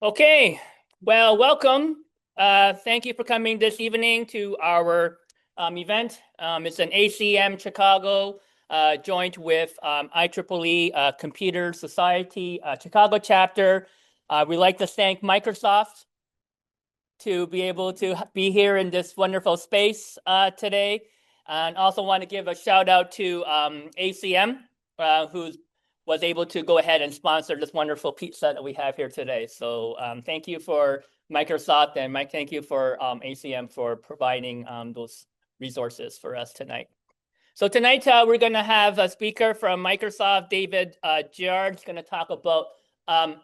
Okay, well, welcome. Thank you for coming this evening to our event. It's an ACM Chicago joint with IEEE Computer Society Chicago chapter. We'd like to thank Microsoft to be able to be here in this wonderful space today. And also want to give a shout out to ACM, who was able to go ahead and sponsor this wonderful pizza that we have here today. So thank you for Microsoft, and Mike, thank you for ACM for providing those resources for us tonight. So tonight we're going to have a speaker from Microsoft, David Giard. He's going to talk about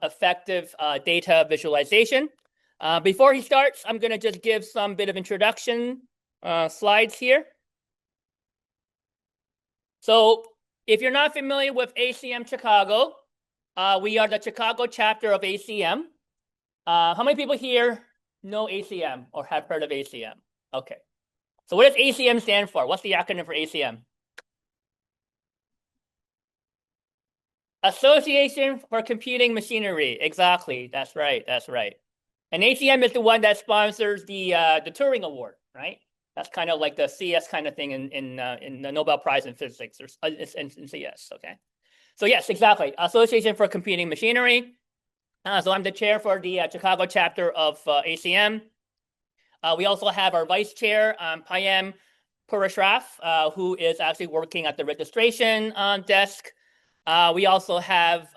effective data visualization. Before he starts, I'm going to just give some bit of introduction slides here. So if you're not familiar with ACM Chicago, we are the Chicago chapter of ACM. How many people here know ACM or have heard of ACM? Okay. So what does ACM stand for? What's the acronym for ACM? Association for Computing Machinery. Exactly. That's right. That's right. And ACM is the one that sponsors the Turing Award, right? That's kind of like the CS kind of thing in the Nobel Prize in Physics or in CS. Okay. So yes, exactly. Association for Computing Machinery. So I'm the chair for the Chicago chapter of ACM. We also have our vice chair, Payam Purashraf, who is actually working at the registration desk. We also have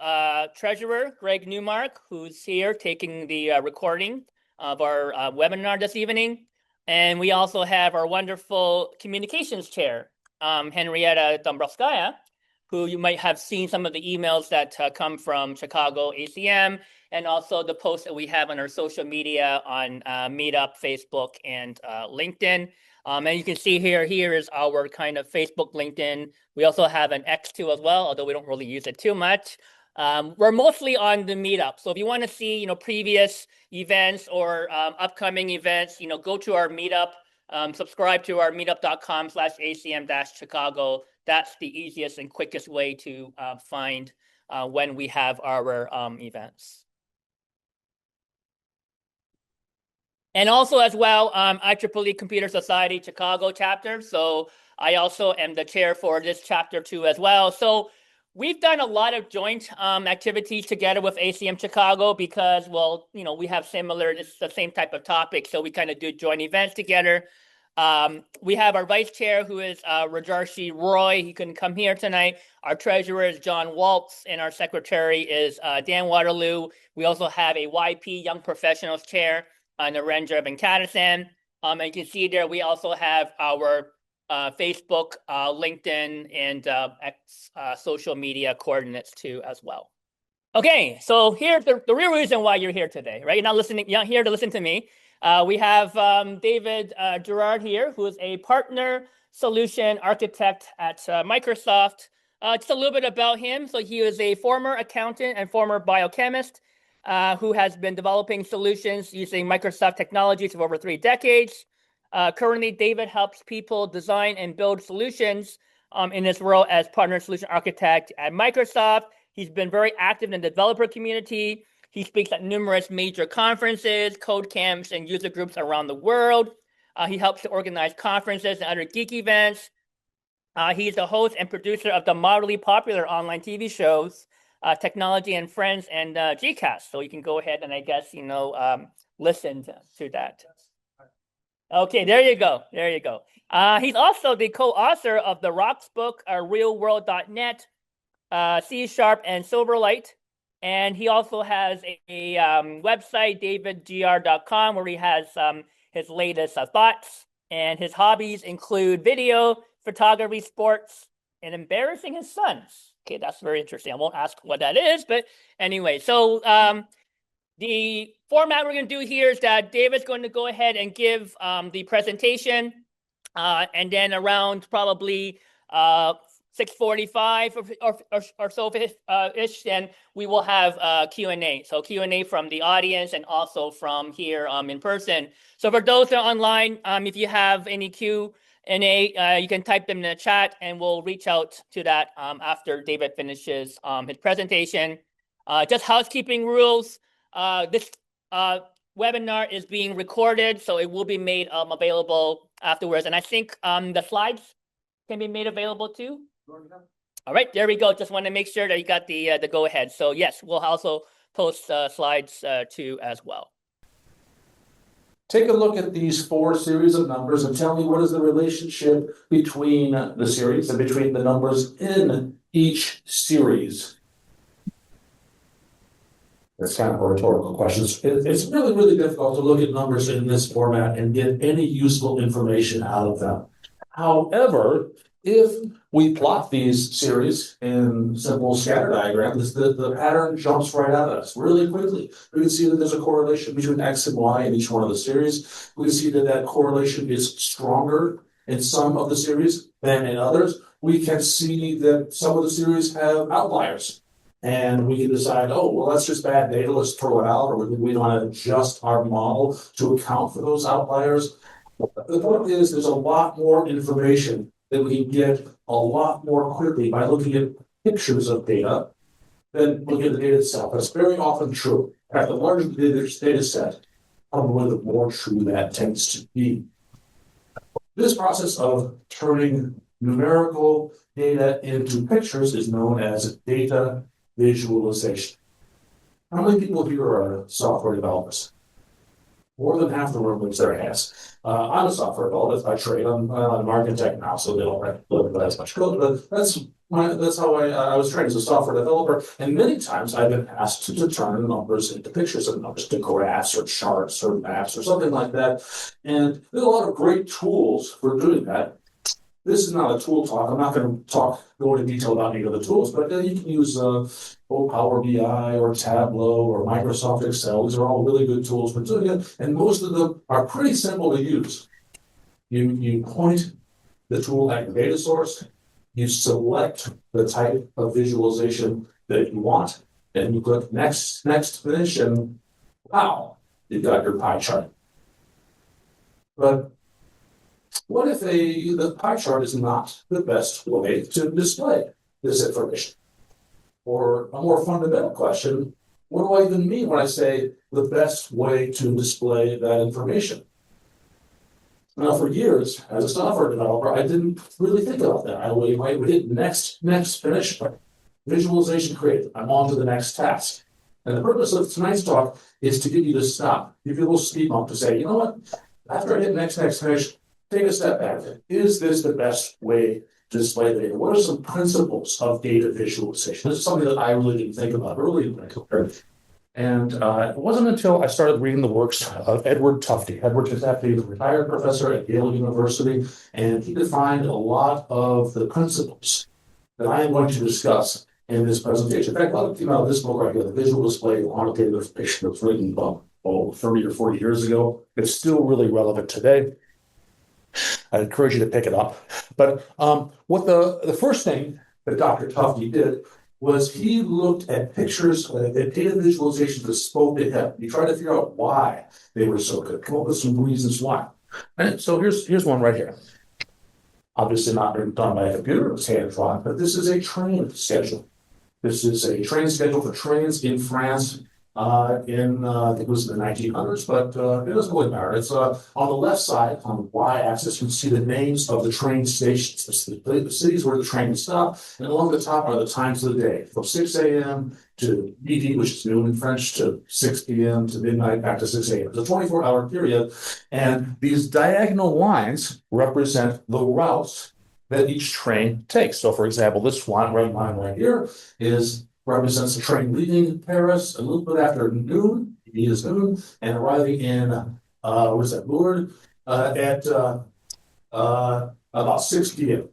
treasurer Greg Newmark, who's here taking the recording of our webinar this evening. And we also have our wonderful communications chair, Henrietta Dombrowskaya, who you might have seen some of the emails that come from Chicago ACM, and also the posts that we have on our social media on Meetup, Facebook, and LinkedIn. And you can see here is our kind of Facebook, LinkedIn. We also have an X2 as well, although we don't really use it too much. We're mostly on the Meetup. So if you want to see, previous events or upcoming events, go to our Meetup, subscribe to our meetup.com/ACM-Chicago. That's the easiest and quickest way to find when we have our events. And also as well, IEEE Computer Society Chicago chapter. So I also am the chair for this chapter too as well. So we've done a lot of joint activities together with ACM Chicago because, well, we have it's the same type of topic. So we kind of do joint events together. We have our vice chair, who is Rajarshi Roy. He couldn't come here tonight. Our treasurer is John Waltz, and our secretary is Dan Waterloo. We also have a YP Young Professionals chair, Narendra Venkatasan. And you can see there we also have our Facebook, LinkedIn, and X social media coordinates too as well. Okay, so here's the real reason why you're here today, right? You're not here to listen to me. We have David Giard here, who is a partner solution architect at Microsoft. Just a little bit about him. So he is a former accountant and former biochemist who has been developing solutions using Microsoft technologies for over 3 decades. Currently, David helps people design and build solutions in his role as partner solution architect at Microsoft. He's been very active in the developer community. He speaks at numerous major conferences, code camps, and user groups around the world. He helps to organize conferences and other geek events. He's the host and producer of the moderately popular online TV shows, Technology and Friends and GCast. So you can go ahead and I guess, listen to that. Okay, there you go. There you go. He's also the co-author of the Rocks book, realworld.net, C# and Silverlight. And he also has a website, davidgr.com, where he has his latest thoughts. And his hobbies include video, photography, sports, and embarrassing his sons. Okay, that's very interesting. I won't ask what that is, but anyway. So the format we're going to do here is that David's going to go ahead and give the presentation. And then around probably 6:45 or so ish, then we will have Q&A. So Q&A from the audience and also from here in person. So for those that are online, if you have any Q&A, you can type them in the chat and we'll reach out to that after David finishes his presentation. Just housekeeping rules. This webinar is being recorded, so it will be made available afterwards. And I think the slides can be made available too. All right, there we go. Just want to make sure that you got the go ahead. So yes, we'll also post slides too as well. Take a look at these 4 series of numbers and tell me what is the relationship between the series and between the numbers in each series. That's kind of a rhetorical question. It's really, really difficult to look at numbers in this format and get any useful information out of them. However, if we plot these series in simple scatter diagrams, the pattern jumps right at us really quickly. We can see that there's a correlation between X and Y in each one of the series. We can see that that correlation is stronger in some of the series than in others. We can see that some of the series have outliers. And we can decide, oh, well, that's just bad data, let's throw it out, or we want to adjust our model to account for those outliers. The point is, there's a lot more information that we can get a lot more quickly by looking at pictures of data than looking at the data itself. That's very often true. In fact, the larger the data set, probably the more true that tends to be. This process of turning numerical data into pictures is known as data visualization. How many people here are software developers? More than half the room looks their hands. I'm a software developer by trade. I'm an architect now, so they don't have as much code, but that's how I was trained as a software developer. And many times I've been asked to turn numbers into pictures of numbers, to graphs or charts or maps or something like that. And there's a lot of great tools for doing that. This is not a tool talk. I'm not going to go into detail about any of the tools, but you can use Power BI or Tableau or Microsoft Excel. These are all really good tools for doing it, and most of them are pretty simple to use. You point the tool at your data source, you select the type of visualization that you want, and you click next, finish, and wow, you've got your pie chart. But what if the pie chart is not the best way to display this information? Or a more fundamental question, what do I even mean when I say the best way to display that information? Now, for years, as a software developer, I didn't really think about that. We hit next, finish, visualization created. I'm on to the next task. And the purpose of tonight's talk is to get you to stop, give you a little speed bump to say, you know what, after I hit next, finish, take a step back. Is this the best way to display the data? What are some principles of data visualization? This is something that I really didn't think about early in my career. And it wasn't until I started reading the works of Edward Tufte. Edward Tufte is a retired professor at Yale University, and he defined a lot of the principles that I am going to discuss in this presentation. In fact, a lot of this book right here, The Visual Display of Quantitative Information, that was written about 30 or 40 years ago. It's still really relevant today. I encourage you to pick it up. But what the first thing that Dr. Tufte did was he looked at pictures, at data visualizations that spoke to him. He tried to figure out why they were so good, come up with some reasons why. And so here's one right here. Obviously not done by a computer, it's hand-drawn, but this is a train schedule. This is a train schedule for trains in France I think it was in the 1900s, but it doesn't really matter. It's on the left side, on the y-axis, you can see the names of the train stations, the cities where the train would stop, and along the top are the times of the day, from 6 a.m. to midi, which is noon in French, to 6 p.m. to midnight, back to 6 a.m. It's a 24-hour period, and these diagonal lines represent the routes that each train takes. So, for example, this line right here represents a train leaving Paris a little bit after noon, it is noon, and arriving in, Lourdes, at about 6 p.m.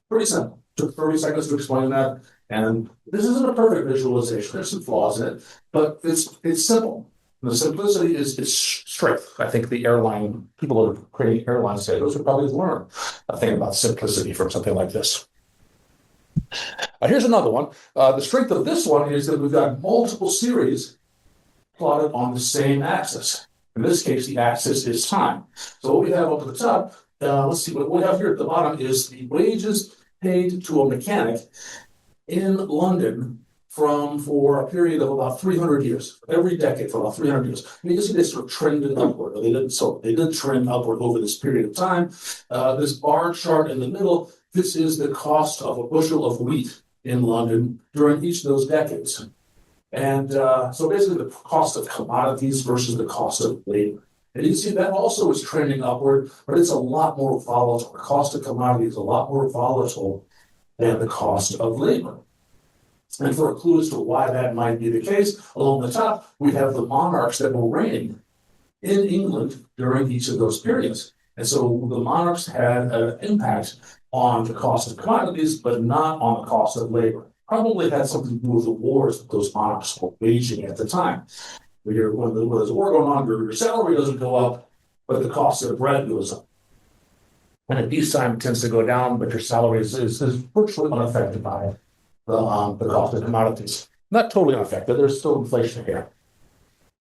Pretty simple. Took 30 seconds to explain that, and this isn't a perfect visualization. There's some flaws in it, but it's simple. The simplicity is strength. I think the airline people that are creating airline schedules would probably learn a thing about simplicity from something like this. Here's another one. The strength of this one is that we've got multiple series plotted on the same axis. In this case, the axis is time. So what we have up at the top, let's see, what we have here at the bottom is the wages paid to a mechanic in London for a period of about 300 years, every decade for about 300 years. And you can see they sort of trended upward. They did trend upward over this period of time. This bar chart in the middle, this is the cost of a bushel of wheat in London during each of those decades. And so basically the cost of commodities versus the cost of labor. And you can see that also is trending upward, but it's a lot more volatile. The cost of commodities is a lot more volatile than the cost of labor. And for a clue as to why that might be the case, along the top, we have the monarchs that were reigning in England during each of those periods. And so the monarchs had an impact on the cost of commodities, but not on the cost of labor. Probably had something to do with the wars that those monarchs were waging at the time. When there's a war going on, your salary doesn't go up, but the cost of bread goes up. And at peacetime, it tends to go down, but your salary is virtually unaffected by the cost of commodities. Not totally unaffected. There's still inflation here.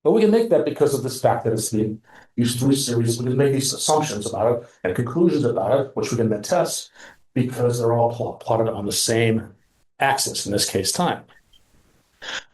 But we can make that because of this fact that it's these three series. We can make these assumptions about it and conclusions about it, which we can then test because they're all plotted on the same axis, in this case, time.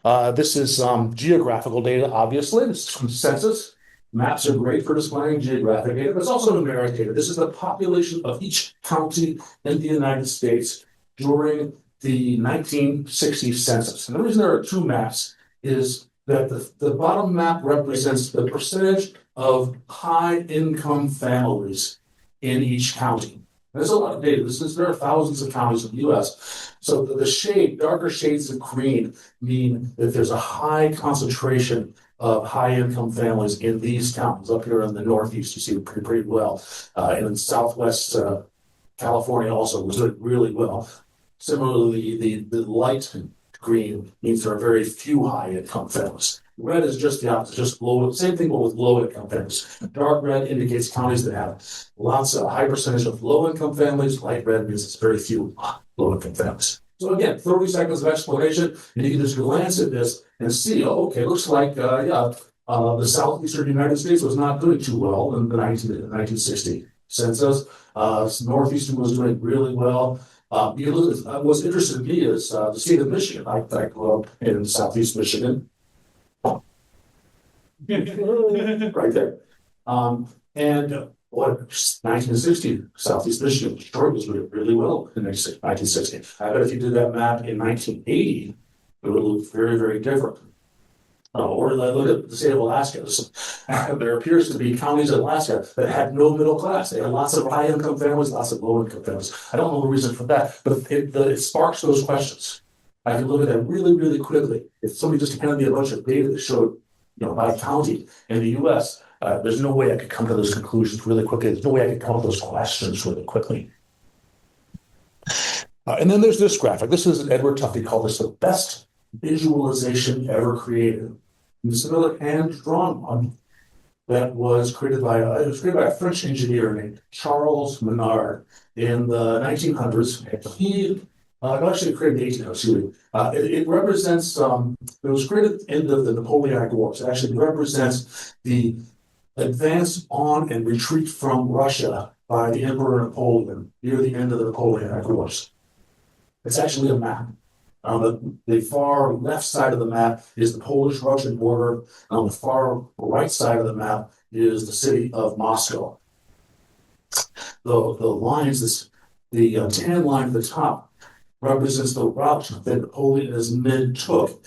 This is geographical data, obviously. This is from census. Maps are great for displaying geographic data, but it's also numeric data. This is the population of each county in the United States during the 1960 census. And the reason there are two maps is that the bottom map represents the percentage of high-income families in each county. There's a lot of data. There are thousands of counties in the U.S. So the darker shades of green mean that there's a high concentration of high-income families in these counties. Up here in the Northeast, you see it pretty well. And in Southwest California also was doing really well. Similarly, the light green means there are very few high-income families. Red is just the opposite, just low. Same thing with low-income families. Dark red indicates counties that have a high percentage of low-income families. Light red means it's very few low-income families. So again, 30 seconds of explanation, and you can just glance at this and see, looks like, the southeastern United States was not doing too well in the 1960 census. Northeastern was doing really well. What's interesting to me is the state of Michigan. I grew up in southeast Michigan. Right there. And 1960, Southeast Michigan, Detroit was doing really well in 1960. I bet if you did that map in 1980, it would look very, very different. Or look at the state of Alaska. There appears to be counties in Alaska that had no middle class. They had lots of high-income families, lots of low-income families. I don't know the reason for that, but it sparks those questions. I can look at that really, really quickly. If somebody just handed me a bunch of data that showed, by county in the U.S., there's no way I could come to those conclusions really quickly. There's no way I could come to those questions really quickly. And then there's this graphic. This is Edward Tufte called this the best visualization ever created. And this is another hand-drawn one that was created by a French engineer named Charles Menard in the 1900s. He actually created the 1800s. It represents, it was created at the end of the Napoleonic Wars. It actually represents the advance on and retreat from Russia by the Emperor Napoleon near the end of the Napoleonic Wars. It's actually a map. On the far left side of the map is the Polish-Russian border. On the far right side of the map is the city of Moscow. The lines, the tan line at the top represents the route that Napoleon and his men took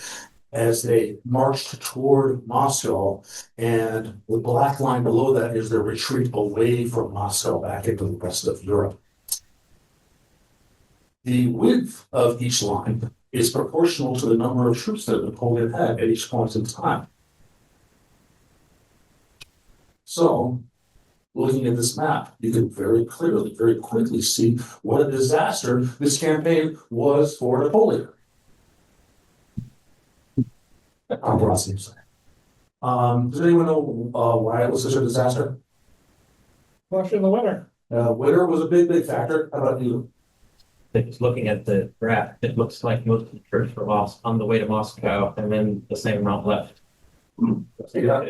as they marched toward Moscow, and the black line below that is their retreat away from Moscow back into the rest of Europe. The width of each line is proportional to the number of troops that Napoleon had at each point in time. So, looking at this map, you can very clearly, very quickly see what a disaster this campaign was for Napoleon. Does anyone know why it was such a disaster? Especially in the winter. Winter was a big factor. How about you? Just looking at the graph, it looks like most of the troops were lost on the way to Moscow, and then the same amount left. Yeah,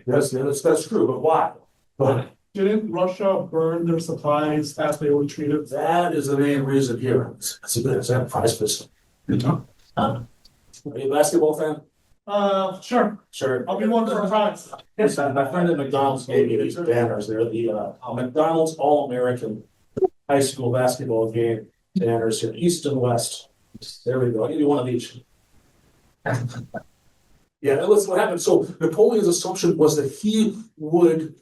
yes, that's true. But why? Didn't Russia burn their supplies as they retreated? That is the main reason here. That's a good example. Are you a basketball fan? Sure. Sure. I'll be one for a prize. Yes, my friend at McDonald's gave me these banners. They're the McDonald's All-American high school basketball game banners here, East and West. There we go. I'll give you one of each. Yeah, listen, what happened. So Napoleon's assumption was that he would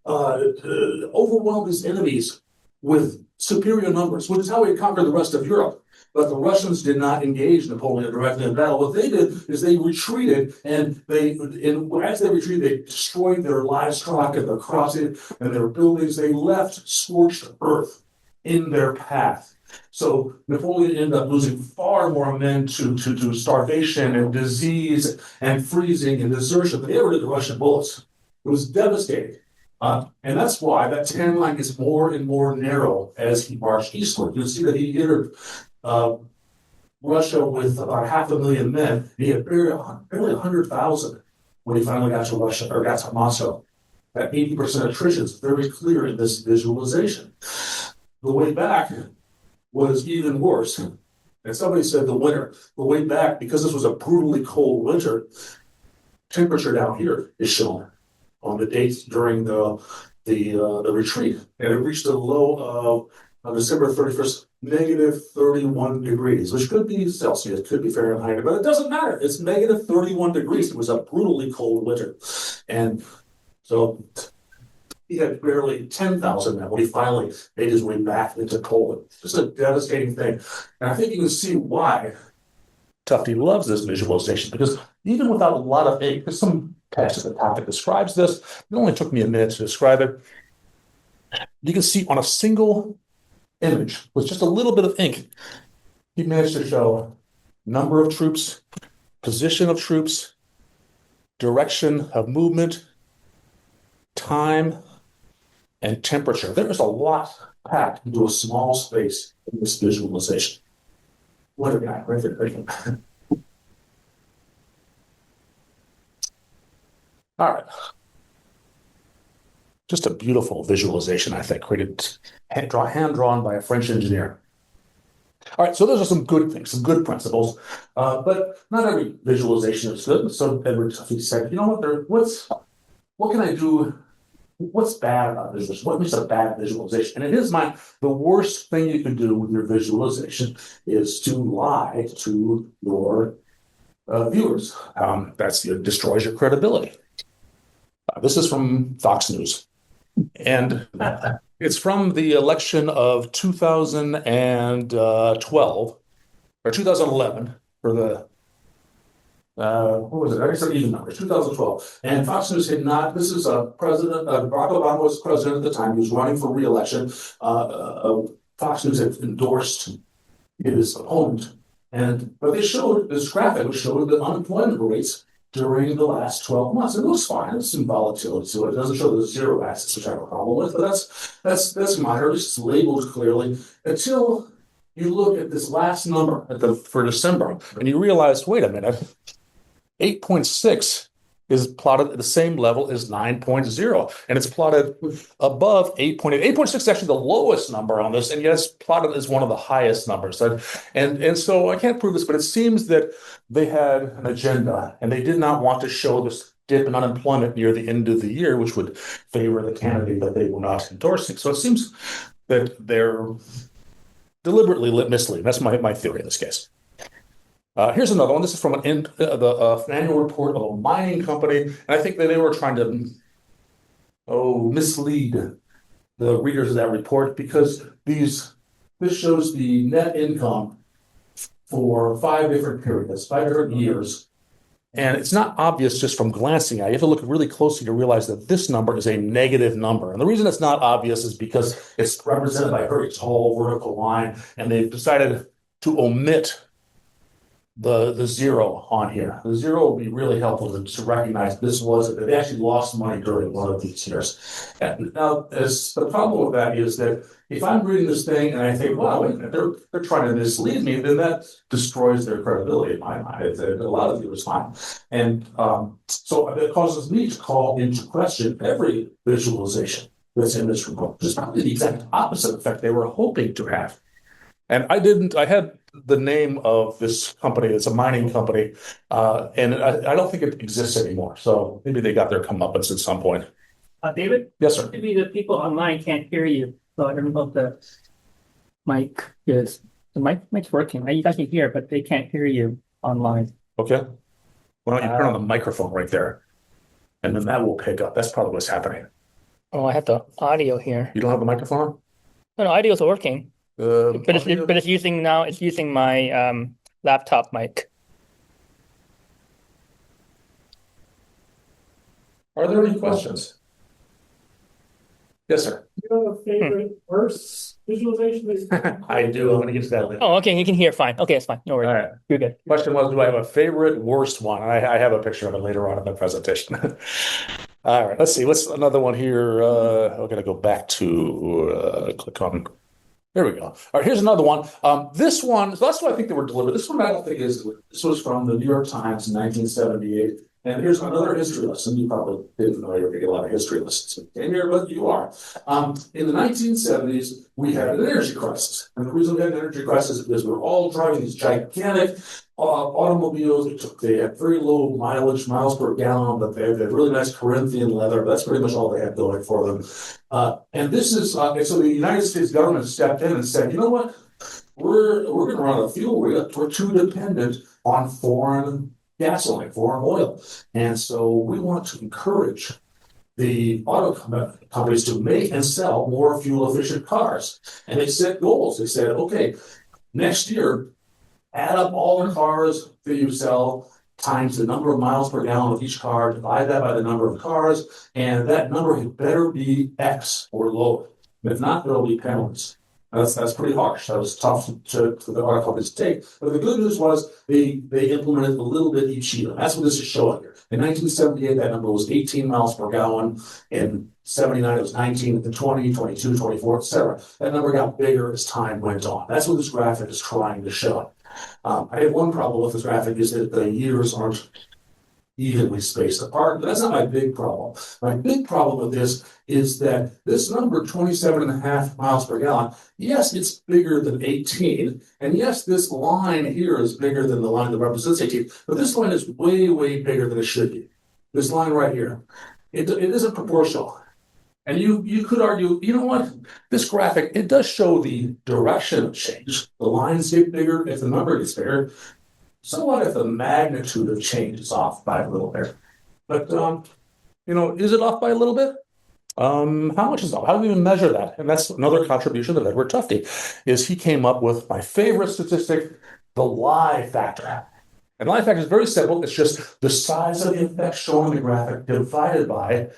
overwhelm his enemies with superior numbers, which is how he conquered the rest of Europe. But the Russians did not engage Napoleon directly in battle. What they did is they retreated, and as they retreated, they destroyed their livestock and their crossing and their buildings. They left scorched earth in their path. So Napoleon ended up losing far more men to starvation and disease and freezing and desertion than ever did the Russian bullets. It was devastating. And that's why that tan line gets more and more narrow as he marched eastward. You'll see that he entered Russia with about 500,000 men. He had barely 100,000 when he finally got to Russia or got to Moscow. That 80% attrition is very clear in this visualization. The way back was even worse. And somebody said the way back, because this was a brutally cold winter, temperature down here is shown on the dates during the retreat. And it reached a low of December 31st, negative 31 degrees, which could be Celsius, could be Fahrenheit, but it doesn't matter. It's negative 31 degrees. It was a brutally cold winter. And so he had barely 10,000 men when he finally made his way back into Poland. Just a devastating thing. And I think you can see why Tufte loves this visualization, because even without a lot of ink, there's some text at the top that describes this. It only took me a minute to describe it. You can see on a single image with just a little bit of ink, he managed to show number of troops, position of troops, direction of movement, time, and temperature. There's a lot packed into a small space in this visualization. What a guy, right there. All right. Just a beautiful visualization, I think, created, hand-drawn by a French engineer. All right, so those are some good things, some good principles, but not every visualization is good. So Edward Tufte said, you know what can I do? What's bad about visualization? What makes a bad visualization? And it is the worst thing you can do with your visualization is to lie to your viewers. It destroys your credibility. This is from Fox News. And it's from the election of 2012 or 2011 for the what was it? I guess even numbers, 2012. And Fox News had not, this is President, Barack Obama was president at the time. He was running for re-election. Fox News had endorsed his opponent. But they showed, this graphic showed the unemployment rates during the last 12 months. It looks fine. There's some volatility to it. It doesn't show the zero axis, which I have a problem with, but that's minor. It's labeled clearly until you look at this last number for December and you realize, wait a minute, 8.6 is plotted at the same level as 9.0, and it's plotted above 8.8. 8.6 is actually the lowest number on this, and yet it's plotted as one of the highest numbers. And so I can't prove this, but it seems that they had an agenda, and they did not want to show this dip in unemployment near the end of the year, which would favor the candidate that they were not endorsing. So it seems that they're deliberately misleading. That's my theory in this case. Here's another one. This is from the annual report of a mining company. And I think that they were trying to mislead the readers of that report, because this shows the net income for 5 different periods, 5 different years. And it's not obvious just from glancing at it. You have to look really closely to realize that this number is a negative number. And the reason it's not obvious is because it's represented by a very tall vertical line, and they've decided to omit the zero on here. The zero will be really helpful to recognize that they actually lost money during one of these years. And now, the problem with that is that if I'm reading this thing and I think, wow, wait a minute, they're trying to mislead me, then that destroys their credibility in my mind. A lot of viewers find. And so it causes me to call into question every visualization that's in this report, which is probably the exact opposite effect they were hoping to have. And I had the name of this company. It's a mining company, and I don't think it exists anymore. So maybe they got their comeuppance at some point. David? Yes, sir. Maybe the people online can't hear you. So I don't know if the mic is, the mic's working. You guys can hear, but they can't hear you online. Okay. Why don't you turn on the microphone right there? And then that will pick up. That's probably what's happening. Oh, I have the audio here. You don't have the microphone on? No, audio's working. But Audio? it's using now, it's using my laptop mic. Are there any questions? Yes, sir. You have a favorite verse visualization? I do. I'm going to get to that later. Oh, okay, you can hear fine. Okay, it's fine. No All worries. right. You're good. Question was, do I have a favorite worst one? I have a picture of it later on in the presentation. All right, let's see. What's another one here? We're going to go back to click on. There we go. All right, here's another one. This one, so that's what I think they were delivered. This one I don't think is. This was from the New York Times in 1978. And here's another history lesson. You probably didn't know you were going to get a lot of history lessons in here, but you are. In the 1970s, we had an energy crisis. And the reason we had an energy crisis is because we were all driving these gigantic automobiles. They had very low miles per gallon, but they had really nice Corinthian leather. That's pretty much all they had going for them. And this is, so the United States government stepped in and said, you know what? We're going to run out of fuel. We're too dependent on foreign gasoline, foreign oil. And so we want to encourage the auto companies to make and sell more fuel efficient cars. And they set goals. They said, okay, next year, add up all the cars that you sell times the number of miles per gallon of each car, divide that by the number of cars, and that number had better be X or lower. If not, there will be penalties. That's pretty harsh. That was tough for the auto companies to take. But the good news was they implemented a little bit each year. That's what this is showing here. In 1978, that number was 18 miles per gallon. In 79, it was 19, then 20, 22, 24, etc. That number got bigger as time went on. That's what this graphic is trying to show. I have one problem with this graphic is that the years aren't evenly spaced apart, but that's not my big problem. My big problem with this is that this number, 27.5 miles per gallon, yes, it's bigger than 18, and yes, this line here is bigger than the line that represents 18, but this line is way, way bigger than it should be. This line right here, it isn't proportional. And you could argue, you know what? This graphic, it does show the direction of change. The lines get bigger if the number gets bigger. So what if the magnitude of change is off by a little bit? But, is it off by a little bit? How much is off? How do we even measure that? And that's another contribution of Edward Tufte, is he came up with my favorite statistic, the lie factor. And lie factor is very simple. It's just the size of the effect shown in the graphic divided by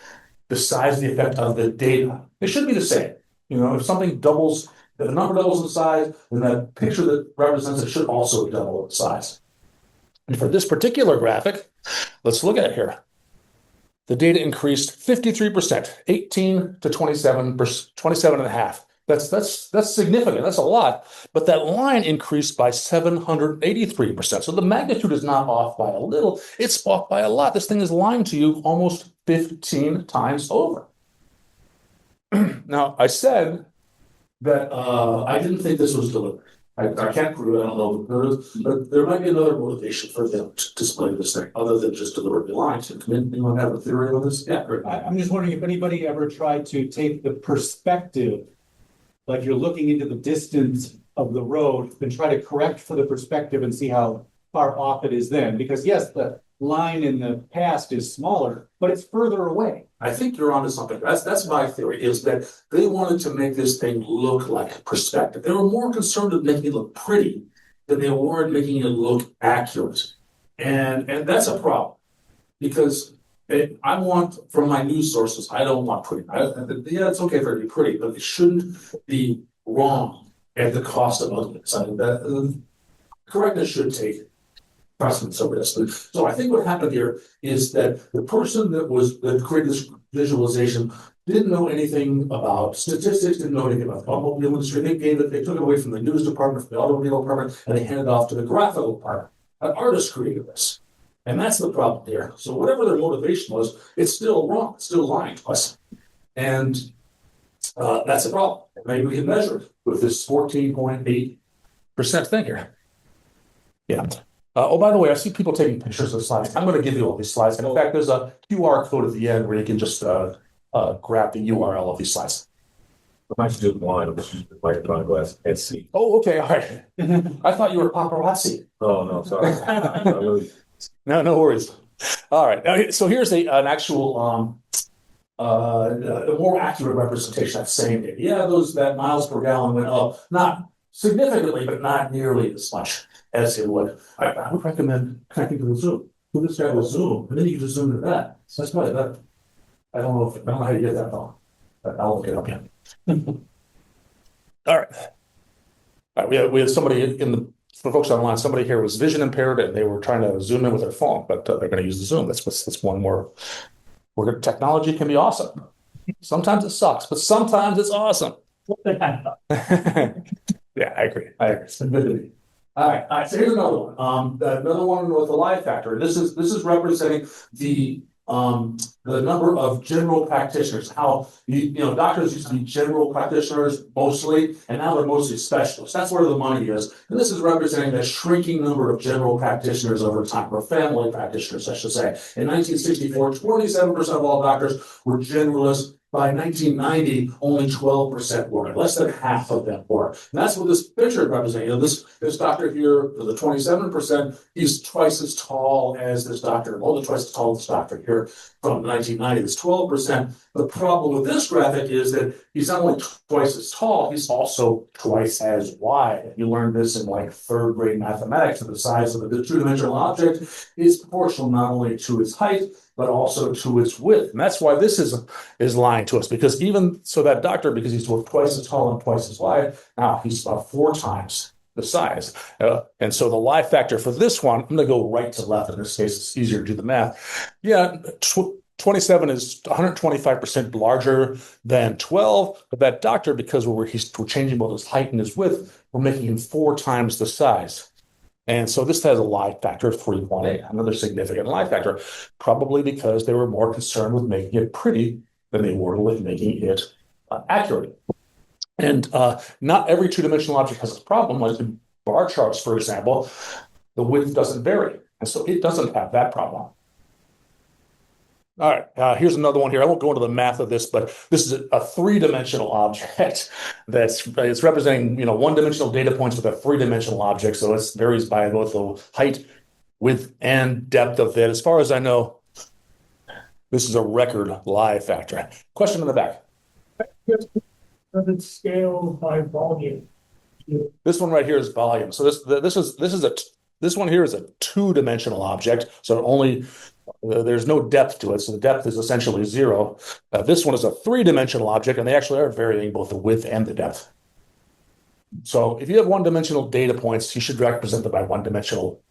the size of the effect of the data. It should be the same. If something doubles, if the number doubles in size, then that picture that represents it should also double in size. And for this particular graphic, let's look at it here. The data increased 53%, 18 to 27 and a half. That's significant. That's a lot. But that line increased by 783%. So the magnitude is not off by a little. It's off by a lot. This thing is lying to you almost 15 times over. Now, I said that I didn't think this was deliberate. I can't prove it. I don't know, but there might be another motivation for them to display this thing other than just deliberately lying. So, anyone have a theory on this? Yeah, great. I'm just wondering if anybody ever tried to take the perspective, like you're looking into the distance of the road, and try to correct for the perspective and see how far off it is then. Because yes, the line in the past is smaller, but it's further away. I think you're onto something. That's my theory, is that they wanted to make this thing look like perspective. They were more concerned with making it look pretty than they were making it look accurate. And that's a problem, because I want, from my news sources, I don't want pretty. It's okay for it to be pretty, but it shouldn't be wrong at the cost of ugliness. Correctness should take precedence over this. So I think what happened here is that the person that created this visualization didn't know anything about statistics, didn't know anything about the automobile industry. They took it away from the news department, from the automobile department, and they handed it off to the graphical department. An artist created this. And that's the problem here. So whatever their motivation was, it's still wrong. It's still lying to us. And that's a problem. Maybe we can measure it with this 14.8% thing here. Yeah. Oh, by the way, I see people taking pictures of slides. I'm going to give you all these slides. And in fact, there's a QR code at the end where you can just grab the URL of these slides. I might do one of the microphone glass and see. Oh, okay. All right. I thought you were paparazzi. Oh, no, sorry. I really- No worries. All right. Now, so here's an actual a more accurate representation of that same data. Yeah, that miles per gallon went up, not significantly, but not nearly as much as it would. I would recommend connecting to the Zoom. Who this guy with Zoom, and then you can just zoom to that. So that's probably that. I don't know how you get that though. But I'll look it up yet. All right. All right. We had somebody for folks online. Somebody here was vision impaired, and they were trying to zoom in with their phone, but they're going to use the Zoom. That's one more. Technology can be awesome. Sometimes it sucks, but sometimes it's awesome. Yeah, I agree. It's been good to me. All right. So here's another one. Another one with the lie factor. This is representing the number of general practitioners. How doctors used to be general practitioners mostly, and now they're mostly specialists. That's where the money is. And this is representing the shrinking number of general practitioners over time, or family practitioners, I should say. In 1964, 27% of all doctors were generalists. By 1990, only 12% were. Less than half of them were. And that's what this picture represents. This doctor here, the 27%, he's twice as tall as this doctor, more than twice as tall as this doctor here from 1990. This 12%. The problem with this graphic is that he's not only twice as tall, he's also twice as wide. You learned this in like third grade mathematics, that the size of the two-dimensional object is proportional not only to its height, but also to its width. And that's why this is lying to us, because even so that doctor, because he's twice as tall and twice as wide, now he's about 4 times the size. And so the lie factor for this one, I'm going to go right to left. In this case, it's easier to do the math. Yeah, 27 is 125% larger than 12, but that doctor, because we're changing both his height and his width, we're making him 4 times the size. And so this has a lie factor of 3.8, another significant lie factor, probably because they were more concerned with making it pretty than they were with making it accurate. And not every two-dimensional object has a problem. Like in bar charts, for example, the width doesn't vary. And so it doesn't have that problem. All right, here's another one here. I won't go into the math of this, but this is a 3-dimensional object it's representing one-dimensional data points with a 3-dimensional object. So it varies by both the height, width, and depth of it. As far as I know, this is a record lie factor. Question in the back. Does it scale by volume? This one right here is volume. So this one here is a 2-dimensional object. So only there's no depth to it. So the depth is essentially 0. This one is a 3-dimensional object, and they actually are varying both the width and the depth. So if you have one-dimensional data points, you should represent them by one-dimensional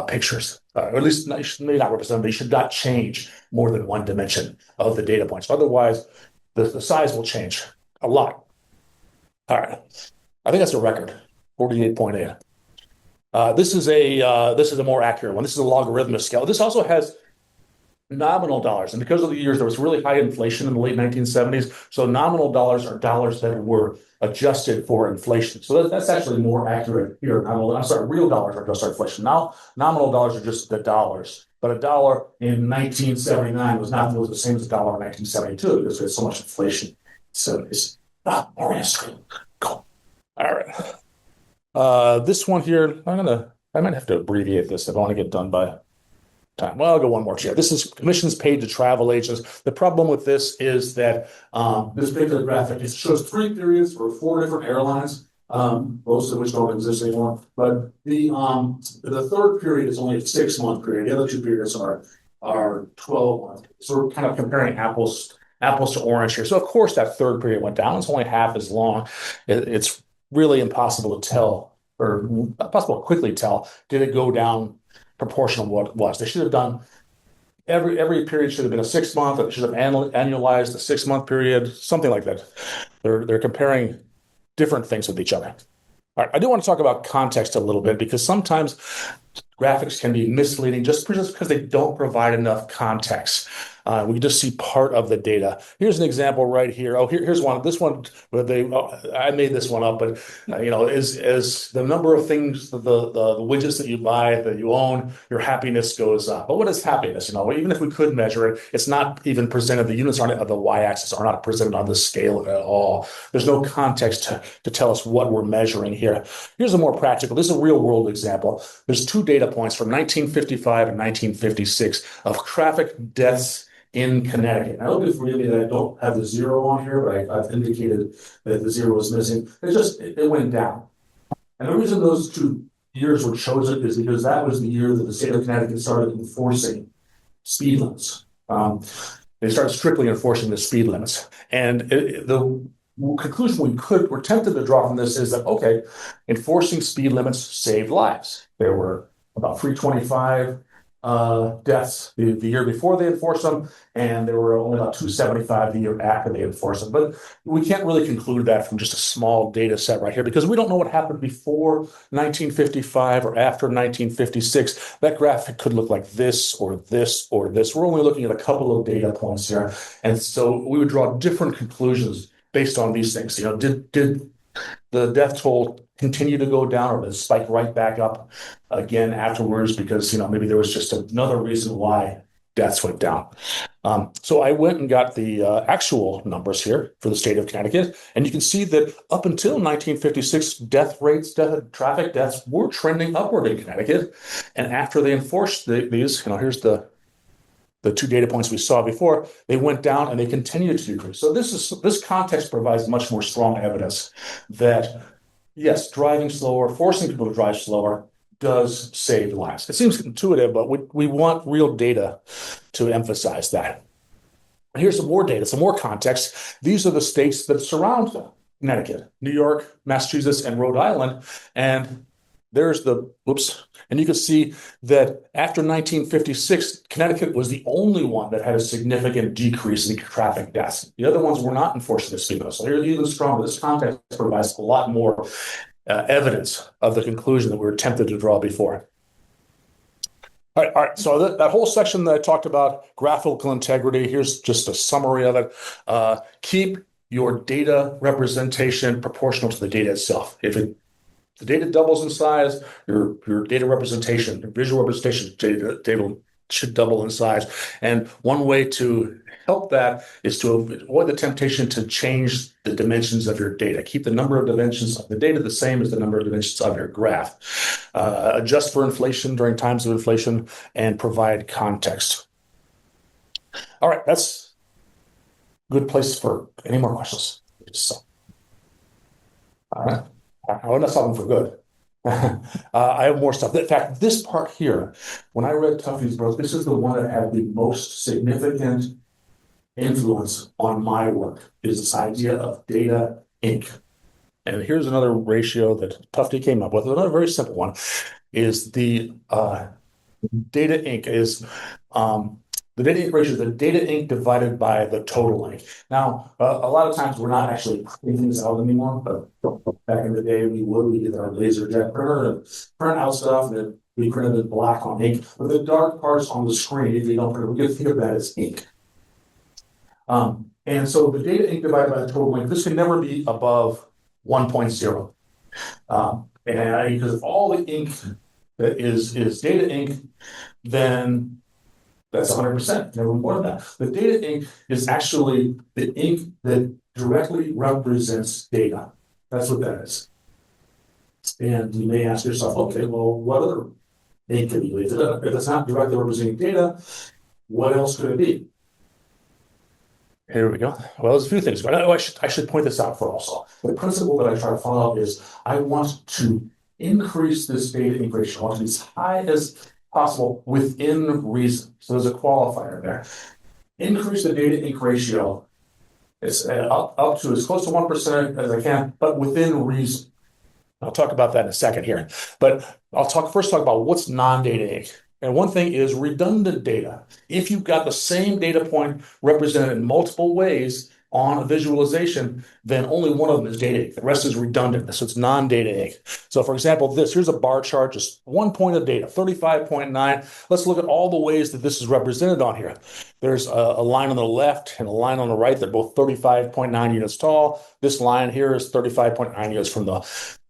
pictures. Or at least you should maybe not represent them, but you should not change more than one dimension of the data points. Otherwise, the size will change a lot. All right. I think that's a record, 48.8. This is a more accurate one. This is a logarithmic scale. This also has nominal dollars. And because of the years, there was really high inflation in the late 1970s. So nominal dollars are dollars that were adjusted for inflation. So that's actually more accurate here. Real dollars are just inflation. Now, nominal dollars are just the dollars. But a dollar in 1979 was the same as a dollar in 1972 because there's so much inflation. So it's more history. Cool. All right. This one here, I might have to abbreviate this if I want to get done by time. Well, I'll go one more here. This is commissions paid to travel agents. The problem with this is that this particular graphic, it shows 3 periods for 4 different airlines, most of which don't exist anymore. But the third period is only a 6-month period. The other 2 periods are 12 months. So we're kind of comparing apples to orange here. So of course that third period went down. It's only half as long. It's really impossible to tell, or impossible to quickly tell, did it go down proportional to what it was. They should have done every period should have been a 6-month, or they should have annualized the 6-month period, something like that. They're comparing different things with each other. All right, I do want to talk about context a little bit because sometimes graphics can be misleading just because they don't provide enough context. We can just see part of the data. Here's an example right here. Oh, here's one. This one, I made this one up, but is the number of things, the widgets that you buy, that you own, your happiness goes up. But what is happiness? Even if we could measure it, it's not even presented. The units aren't, the y-axis are not presented on the scale at all. There's no context to tell us what we're measuring here. Here's a more practical. This is a real world example. There's two data points from 1955 and 1956 of traffic deaths in Connecticut. I hope you forgive me that I don't have the zero on here, but I've indicated that the zero is missing. It went down. And the reason those 2 years were chosen is because that was the year that the state of Connecticut started enforcing speed limits. They started strictly enforcing the speed limits. And the conclusion we're tempted to draw from this is that, okay, enforcing speed limits saved lives. There were about 325 deaths the year before they enforced them, and there were only about 275 the year after they enforced them. But we can't really conclude that from just a small data set right here, because we don't know what happened before 1955 or after 1956. That graphic could look like this or this or this. We're only looking at a couple of data points here. And so we would draw different conclusions based on these things. Did the death toll continue to go down, or did it spike right back up again afterwards because maybe there was just another reason why deaths went down? So I went and got the actual numbers here for the state of Connecticut, and you can see that up until 1956, traffic deaths were trending upward in Connecticut, and after they enforced these, here's the two data points we saw before, they went down and they continued to decrease. So this context provides much more strong evidence that, yes, driving slower, forcing people to drive slower does save lives. It seems intuitive, but we want real data to emphasize that. Here's some more data, some more context. These are the states that surround Connecticut: New York, Massachusetts, and Rhode Island. And there's and you can see that after 1956, Connecticut was the only one that had a significant decrease in traffic deaths. The other ones were not enforcing the speed limit. So here's even stronger. This context provides a lot more evidence of the conclusion that we were tempted to draw before. All right. So that whole section that I talked about, graphical integrity, here's just a summary of it. Keep your data representation proportional to the data itself. If the data doubles in size, your data representation, your visual representation data should double in size. And one way to help that is to avoid the temptation to change the dimensions of your data. Keep the number of dimensions of the data the same as the number of dimensions of your graph. Adjust for inflation during times of inflation, and provide context. All right, that's a good place for any more questions. So, all right. I'm not stopping for good. I have more stuff. In fact, this part here, when I read Tuffy's book, this is the one that had the most significant influence on my work, is this idea of data ink. And here's another ratio that Tufty came up with. Another very simple one is the data ink is the data ink ratio is the data ink divided by the total ink. Now, a lot of times we're not actually printing things out anymore, but back in the day we did our laser jet printer and print out stuff that we printed in black on ink. But the dark parts on the screen, if you don't print it, we can think of that as ink. And so the data ink divided by the total ink, this can never be above 1.0. And because if all the ink that is data ink, then that's 100%, never more than that. The data ink is actually the ink that directly represents data. That's what that is. And you may ask yourself, okay, well, what other ink can you use? If it's not directly representing data, what else could it be? Here we go. Well, there's a few things, but I should point this out for also. The principle that I try to follow is I want to increase this data ink ratio. I want to be as high as possible within reason. So there's a qualifier there. Increase the data ink ratio. It's up to as close to 1% as I can, but within reason. I'll talk about that in a second here. But I'll first talk about what's non-data ink. And one thing is redundant data. If you've got the same data point represented in multiple ways, on a visualization, then only one of them is data ink. The rest is redundant, so it's non-data ink. So for example, here's a bar chart, just one point of data, 35.9. Let's look at all the ways that this is represented on here. There's a line on the left and a line on the right. They're both 35.9 units tall. This line here is 35.9 units from the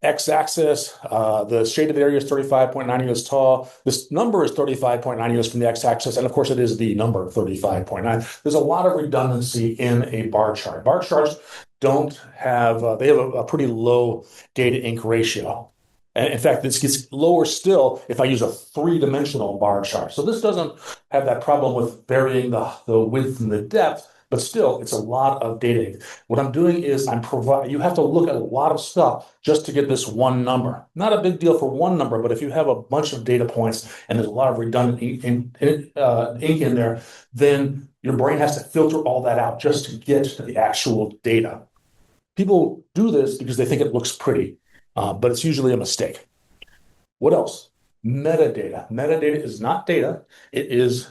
x-axis. The shaded area is 35.9 units tall. This number is 35.9 units from the x-axis. And of course, it is the number 35.9. There's a lot of redundancy in a bar chart. Bar charts don't have, they have a pretty low data ink ratio. And in fact, this gets lower still if I use a three-dimensional bar chart. So this doesn't have that problem with varying the width and the depth, but still, it's a lot of data. What I'm doing is you have to look at a lot of stuff just to get this one number. Not a big deal for one number, but if you have a bunch of data points and there's a lot of redundant ink in there, then your brain has to filter all that out just to get to the actual data. People do this because they think it looks pretty. But it's usually a mistake. What else? Metadata. Metadata is not data. It is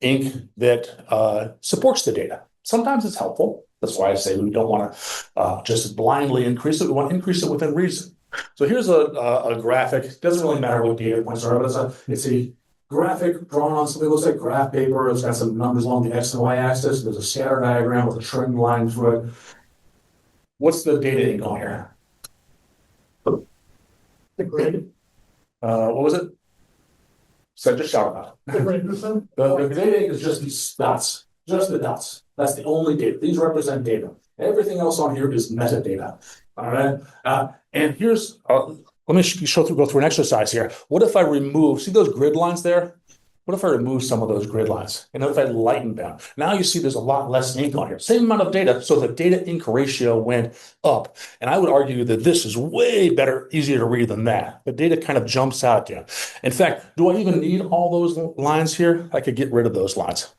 ink that supports the data. Sometimes it's helpful. That's why I say we don't want to just blindly increase it. We want to increase it within reason. So here's a graphic. It doesn't really matter what data points are, but it's a graphic drawn on something that looks like graph paper. It's got some numbers along the X and Y axis. There's a scatter diagram with a trend line through it. What's the data ink on here? The grid, What was it? So just shout about it. the grid percent. The data ink is just these dots, just the dots. That's the only data. These represent data. Everything else on here is metadata. All right. And here's, let me go through an exercise here. What if I remove, see those grid lines there? What if I remove some of those grid lines? And if I lighten them? Now you see there's a lot less ink on here. Same amount of data, so the data ink ratio went up. And I would argue that this is way better, easier to read than that. The data kind of jumps out at you. In fact, do I even need all those lines here? I could get rid of those lines.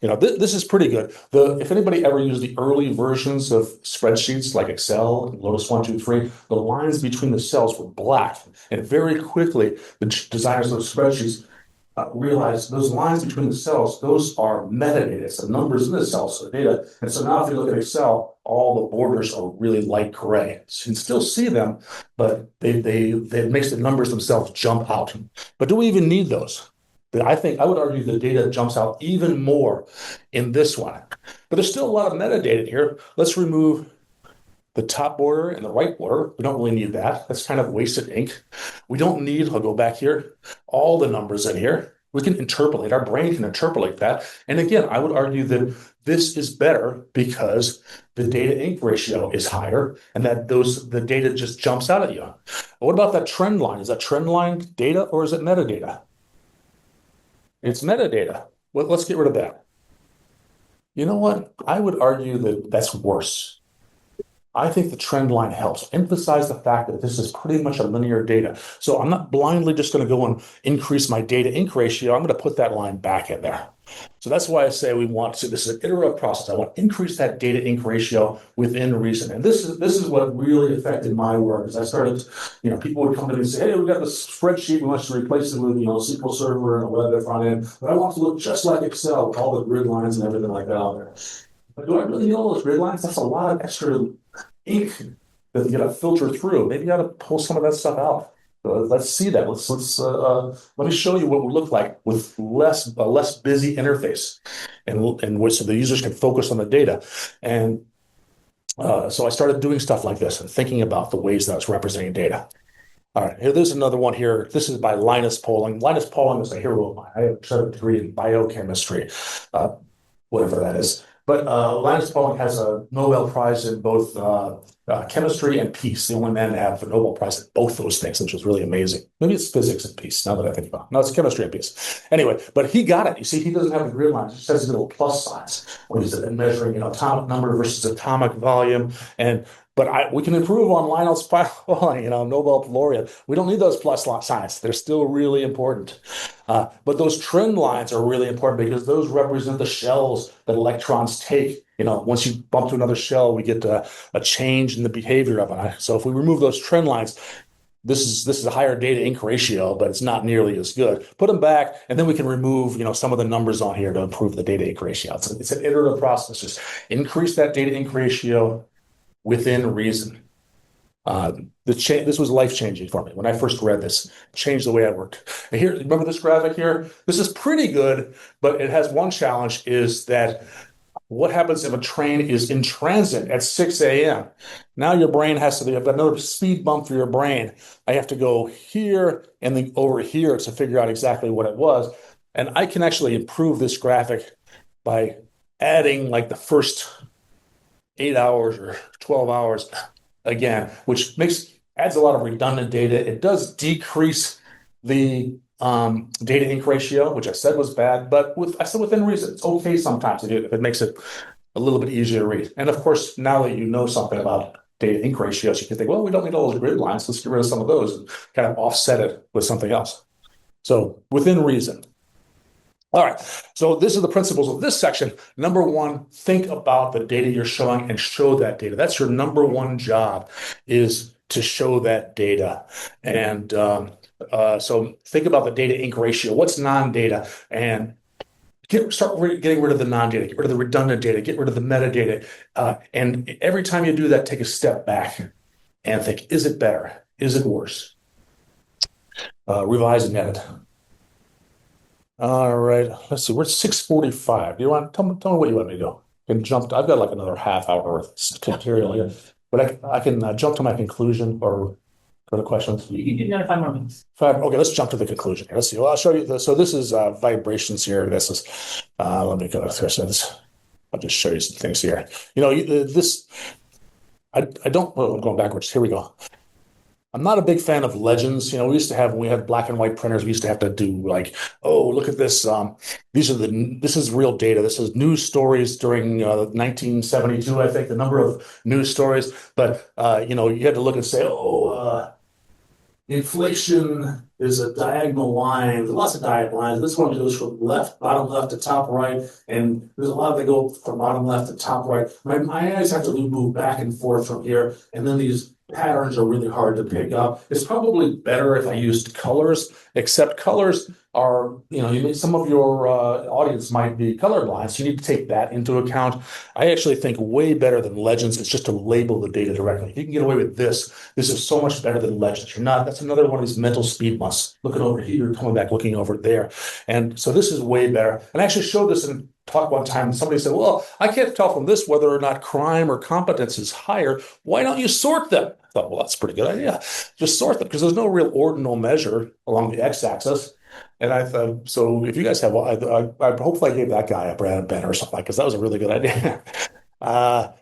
This is pretty good. If anybody ever used the early versions of spreadsheets like Excel, Lotus 123, the lines between the cells were black. And very quickly, the designers of those spreadsheets realize those lines between the cells, those are metadata. It's the numbers in the cells, so data. And so now if you look at Excel, all the borders are really light gray. So you can still see them, but they makes the numbers themselves jump out. But do we even need those? I would argue the data jumps out even more in this one. But there's still a lot of metadata here. Let's remove the top border and the right border. We don't really need that. That's kind of wasted ink. We don't need, I'll go back here, all the numbers in here. We can interpolate, our brain can interpolate that. And again, I would argue that this is better because the data ink ratio is higher and that the data just jumps out at you. What about that trend line? Is that trend line data or is it metadata? It's metadata. Well, let's get rid of that. You know what? I would argue that that's worse. I think the trend line helps emphasize the fact that this is pretty much a linear data. So I'm not blindly just going to go and increase my data ink ratio. I'm going to put that line back in there. So that's why I say this is an iterative process. I want to increase that data ink ratio within reason. And this is what really affected my work. As I started, people would come to me and say, hey, we got this spreadsheet. We want to replace it with, SQL Server and a web front end. But I want it to look just like Excel with all the grid lines and everything like that out there. But do I really need all those grid lines? That's a lot of extra ink that you got to filter through. Maybe you got to pull some of that stuff out. Let's see that. Let me show you what it would look like with a less busy interface, and so the users can focus on the data. And so I started doing stuff like this and thinking about the ways that I was representing data. All right, there's another one here. This is by Linus Pauling. Linus Pauling is a hero of mine. I have a degree in biochemistry, whatever that is. But Linus Pauling has a Nobel Prize in both chemistry and peace. The only man to have a Nobel Prize in both those things, which was really amazing. Maybe it's physics and peace, now that I think about it. No, it's chemistry and peace. Anyway, but he got it. You see, he doesn't have the grid lines. He just has little plus signs when he's measuring atomic number versus atomic volume. But we can improve on Linus Pauling, Nobel laureate. We don't need those plus signs. They're still really important. But those trend lines are really important because those represent the shells that electrons take. Once you bump to another shell, we get a change in the behavior of it. So if we remove those trend lines, this is a higher data ink ratio, but it's not nearly as good. Put them back, and then we can remove, some of the numbers on here to improve the data ink ratio. It's an iterative process. Just increase that data ink ratio within reason. This was life-changing for me when I first read this. Changed the way I worked. And here, remember this graphic here? This is pretty good, but it has one challenge, is that what happens if a train is in transit at 6 a.m.? Now your brain has to, I've got another speed bump for your brain. I have to go here and then over here to figure out exactly what it was. And I can actually improve this graphic by adding like the first 8 hours or 12 hours again, which adds a lot of redundant data. It does decrease the data ink ratio, which I said was bad, but I said within reason. It's okay sometimes to do it if it makes it a little bit easier to read. And of course, now that you know something about data ink ratios, you can think, well, we don't need all those grid lines. Let's get rid of some of those and kind of offset it with something else. So within reason. All right, so this is the principles of this section. Number one, think about the data you're showing and show that data. That's your number one job, is to show that data. And so think about the data ink ratio. What's non-data? And start getting rid of the non-data, get rid of the redundant data, get rid of the metadata. And every time you do that, take a step back and think, is it better? Is it worse? Revise and edit. All right, let's see. We're at 6:45. Do you want tell me what you want me to do? Can jump. I've got like another half hour worth of material here, but I can jump to my conclusion or go to questions. You can do another 5 more minutes. Okay, let's jump to the conclusion here. Let's see. Well, I'll show you. So this is vibrations here. This is. Let me go through this. I'll just show you some things here. This. I don't. Well, I'm going backwards. Here we go. I'm not a big fan of legends. We used to have, when we had black and white printers, we used to have to do like, oh, look at this. This is real data. This is news stories during 1972, I think, the number of news stories. But, you had to look and say, inflation is a diagonal line. There's lots of diagonal lines. This one goes from bottom left to top right. And there's a lot that go from bottom left to top right. My eyes have to move back and forth from here. And then these patterns are really hard to pick up. It's probably better if I used colors, except colors are, some of your audience might be colorblind, so you need to take that into account. I actually think way better than legends is just to label the data directly. You can get away with this. This is so much better than legends. That's another one of these mental speed bumps. Looking over here, coming back, looking over there. And so this is way better. And I actually showed this in talk one time, and somebody said, well, I can't tell from this whether or not crime or competence is higher. Why don't you sort them? I thought, well, that's a pretty good idea. Just sort them, because there's no real ordinal measure along the x-axis. And I thought, so if you guys have, I hopefully I gave that guy a Brad Ben or something, because that was a really good idea. I'm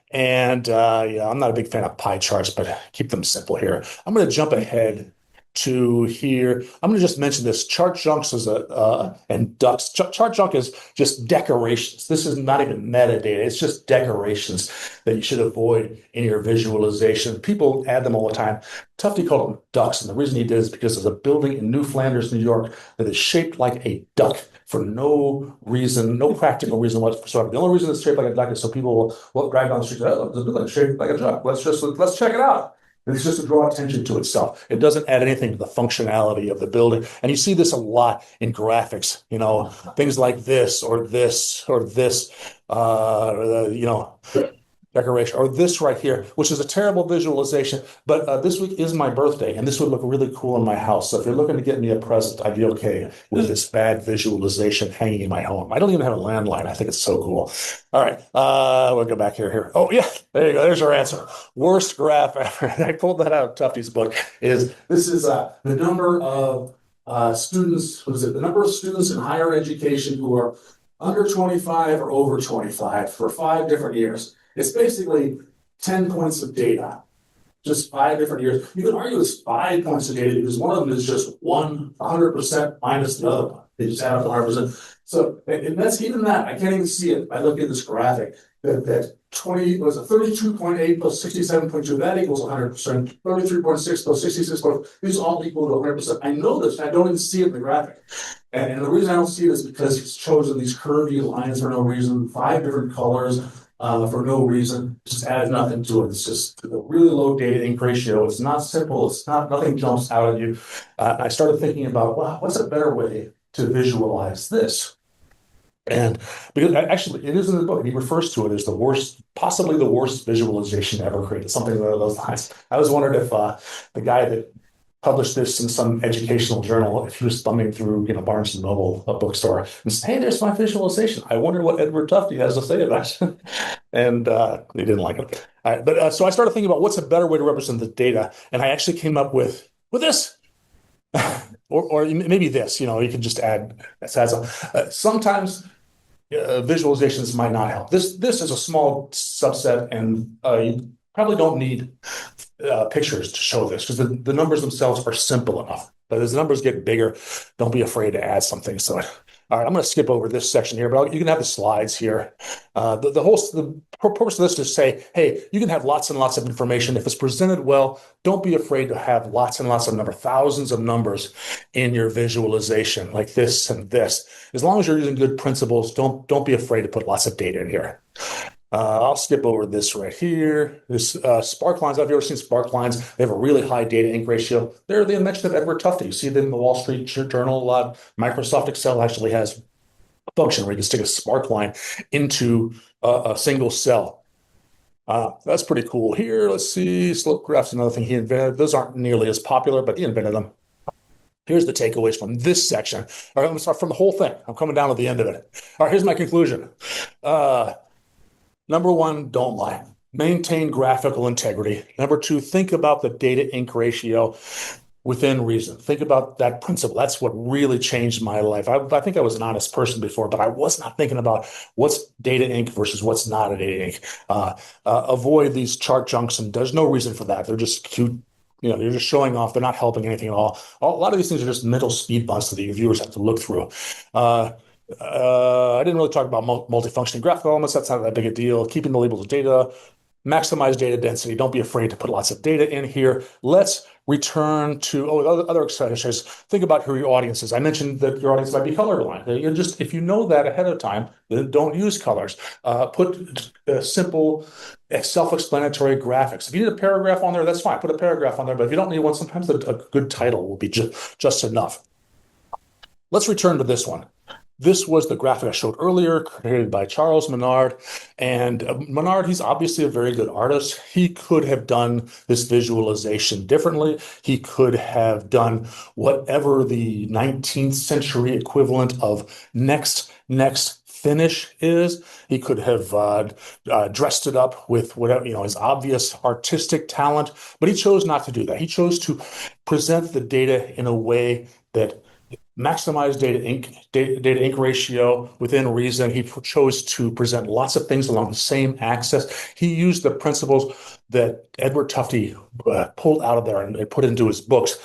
not a big fan of pie charts, but keep them simple here. I'm going to jump ahead to here. I'm going to just mention this. Chart junks and ducks. Chart junk is just decorations. This is not even metadata. It's just decorations that you should avoid in your visualization. People add them all the time. Tufte called them ducks, and the reason he did is because there's a building in New Flanders, New York, that is shaped like a duck for no reason, no practical reason whatsoever. The only reason it's shaped like a duck is so people will drive down the street and say, oh, the building is shaped like a duck. Let's check it out. It's just to draw attention to itself. It doesn't add anything to the functionality of the building. And you see this a lot in graphics, things like this or this or this, decoration, or this right here, which is a terrible visualization. But this week is my birthday, and this would look really cool in my house. So if you're looking to get me a present, I'd be okay with this bad visualization hanging in my home. I don't even have a landline. I think it's so cool. All right, we'll go back here. Oh, yeah, there you go. There's our answer. Worst graph ever. I pulled that out of Tufte's book. This is the number of students. What is it? The number of students in higher education who are under 25 or over 25 for 5 different years. It's basically 10 points of data, just 5 different years. You can argue it's 5 points of data because one of them is just 100% minus the other one. They just add up to 100%. So, and that's even that. I can't even see it. I look at this graphic that 20 was a 32.8 plus 67.2. That equals 100%. 33.6 plus 66. These all equal to 100%. I know this. I don't even see it in the graphic. And the reason I don't see it is because he's chosen these curvy lines for no reason, 5 different colors. for no reason. Just adds nothing to it. It's just a really low data ink ratio. It's not simple. It's not, nothing jumps out at you. I started thinking about, wow, what's a better way to visualize this? And because actually it is in the book, he refers to it as the worst, possibly the worst visualization ever created, something along those lines. I was wondering if the guy that published this in some educational journal, if he was thumbing through, Barnes and Noble, a bookstore, and said, "Hey, there's my visualization. I wonder what Edward Tufte has to say about it." And he didn't like it. So I started thinking about what's a better way to represent the data, and I actually came up with this. or maybe this, you can just add sometimes visualizations might not help. This is a small subset, and you probably don't need pictures to show this because the numbers themselves are simple enough. But as the numbers get bigger, don't be afraid to add something to it. All right, I'm going to skip over this section here, but you can have the slides here. The purpose of this is to say, hey, you can have lots and lots of information. If it's presented well, don't be afraid to have lots and lots of numbers, thousands of numbers in your visualization, like this and this. As long as you're using good principles, don't be afraid to put lots of data in here. I'll skip over this right here. This spark lines, I've ever seen spark lines. They have a really high data ink ratio. They're the invention of Edward Tufte. You see them in the Wall Street Journal a lot. Microsoft Excel actually has a function where you can stick a spark line into a single cell. That's pretty cool. Here, let's see, slope graphs, another thing he invented. Those aren't nearly as popular, but he invented them. Here's the takeaways from this section. All right, I'm going to start from the whole thing. I'm coming down to the end of it. All right, here's my conclusion. Number one, don't lie. Maintain graphical integrity. Number two, think about the data ink ratio within reason. Think about that principle. That's what really changed my life. I think I was an honest person before, but I was not thinking about what's data ink versus what's not a data ink. Avoid these chart junks, and there's no reason for that. They're just cute. They're just showing off. They're not helping anything at all. A lot of these things are just mental speed bumps that the viewers have to look through. I didn't really talk about multifunctioning graphical elements. That's not that big a deal. Keeping the labels of data, maximize data density. Don't be afraid to put lots of data in here. Let's return to other exercises. Think about who your audience is. I mentioned that your audience might be colorblind. If you know that ahead of time, then don't use colors. Put simple, self-explanatory graphics. If you need a paragraph on there, that's fine. Put a paragraph on there. But if you don't need one, sometimes a good title will be just enough. Let's return to this one. This was the graphic I showed earlier, created by Charles Menard. And Menard, he's obviously a very good artist. He could have done this visualization differently. He could have done whatever the 19th century equivalent of next finish is. He could have dressed it up with whatever, his obvious artistic talent, but he chose not to do that. He chose to present the data in a way that maximize data ink ratio within reason. He chose to present lots of things along the same axis. He used the principles that Edward Tufte pulled out of there and put into his books.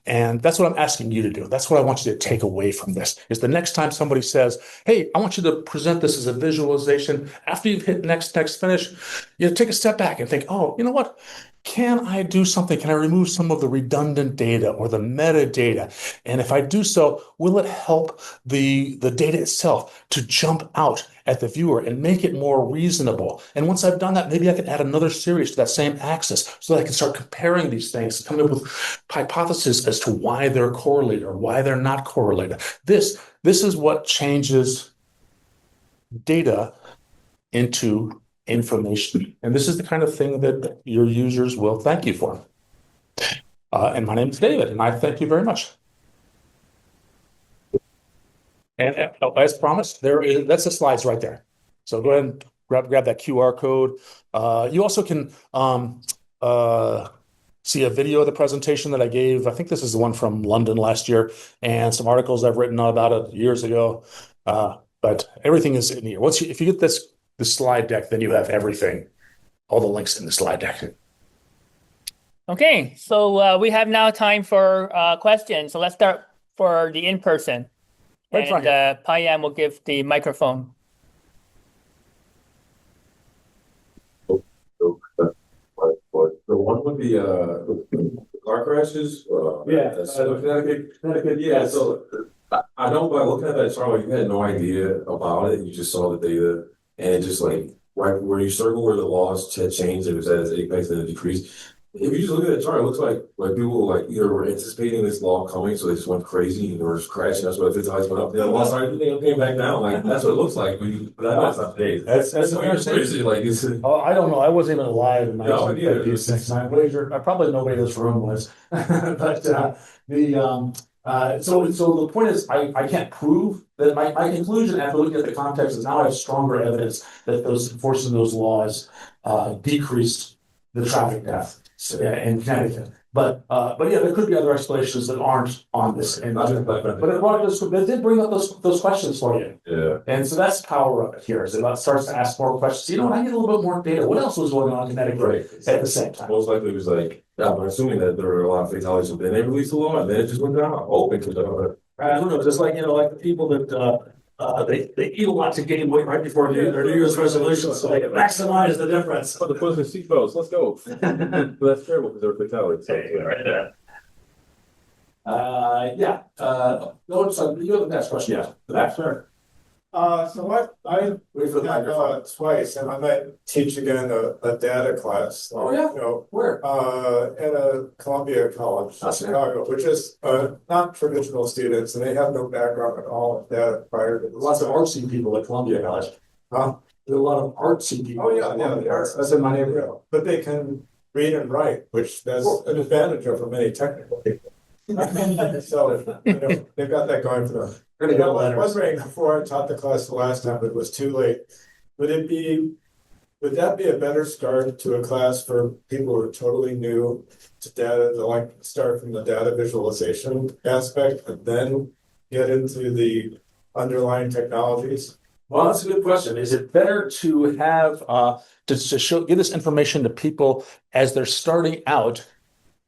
And that's what I'm asking you to do. That's what I want you to take away from this, is the next time somebody says, hey, I want you to present this as a visualization, after you've hit next finish, take a step back and think, oh, you know what? Can I do something? Can I remove some of the redundant data or the metadata? And if I do so, will it help the data itself to jump out at the viewer and make it more reasonable? And once I've done that, maybe I can add another series to that same axis so that I can start comparing these things, coming up with hypotheses as to why they're correlated or why they're not correlated. This is what changes data into information. And this is the kind of thing that your users will thank you for. And my name is David, and I thank you very much. And as promised, that's the slides right there. So go ahead and grab that QR code. You also can see a video of the presentation that I gave. I think this is the one from London last year, and some articles I've written about it years ago. But everything is in here. If you get the slide deck, then you have everything, all the links in the slide deck. Okay, so we have now time for questions. So let's start for the in-person. Right front And Payam will give the microphone. The one with the car crashes. That's Connecticut. Yeah. So I know by looking at that chart, you had no idea about it. You just saw the data, and it just right where you circle where the laws had changed, it was at its apex and it decreased. If you just look at that chart, it looks like people like either were anticipating this law coming, so they just went crazy and were just crashing. That's why the highs went up. The law started, they came back down. Like that's what it looks like. But that's not the case. That's crazy. Like it's. Oh, I don't know. I wasn't even alive in No, yeah. 1956. I wager, probably nobody in this room was. But so the point is, I can't prove that my conclusion after looking at the context is now I have stronger evidence that those enforcing those laws decreased the traffic death in Connecticut. But yeah, there could be other explanations that aren't on this. But it did bring up those questions for you. Yeah. And so that's the power of it here. Is it starts to ask more questions. You know what? I need a little bit more data. What else was going on in Connecticut at the same time? Most likely it was like, I'm assuming that there were a lot of fatalities, but then they released the law and then it just went down. Open to I don't know. Just like like the people that they eat a lot to gain weight right before their New Year's resolutions, so they can maximize the difference. the put the seatbelts. Let's go. But that's terrible because there were fatalities. Right there. Yeah. No, so you have the next question. Yeah. That's fair. So what I Wait for the microphone. twice, and I might teach again a data class. Oh, yeah? You know, Where? at a Columbia College, That's Chicago, which is not traditional students, and they have no background at all in data prior to this. Lots of artsy people at Columbia College. Huh? There are a lot of artsy people. Oh yeah, yeah, they are. That's in my neighborhood. But they can read and write, which that's an advantage over many technical people. So you know, they've got that going for them. Pretty I good was letters. wondering before I taught the class the last time, but it was too late. Would that be a better start to a class for people who are totally new to data, to like start from the data visualization aspect and then get into the underlying technologies? Well, that's a good question. Is it better to have give this information to people as they're starting out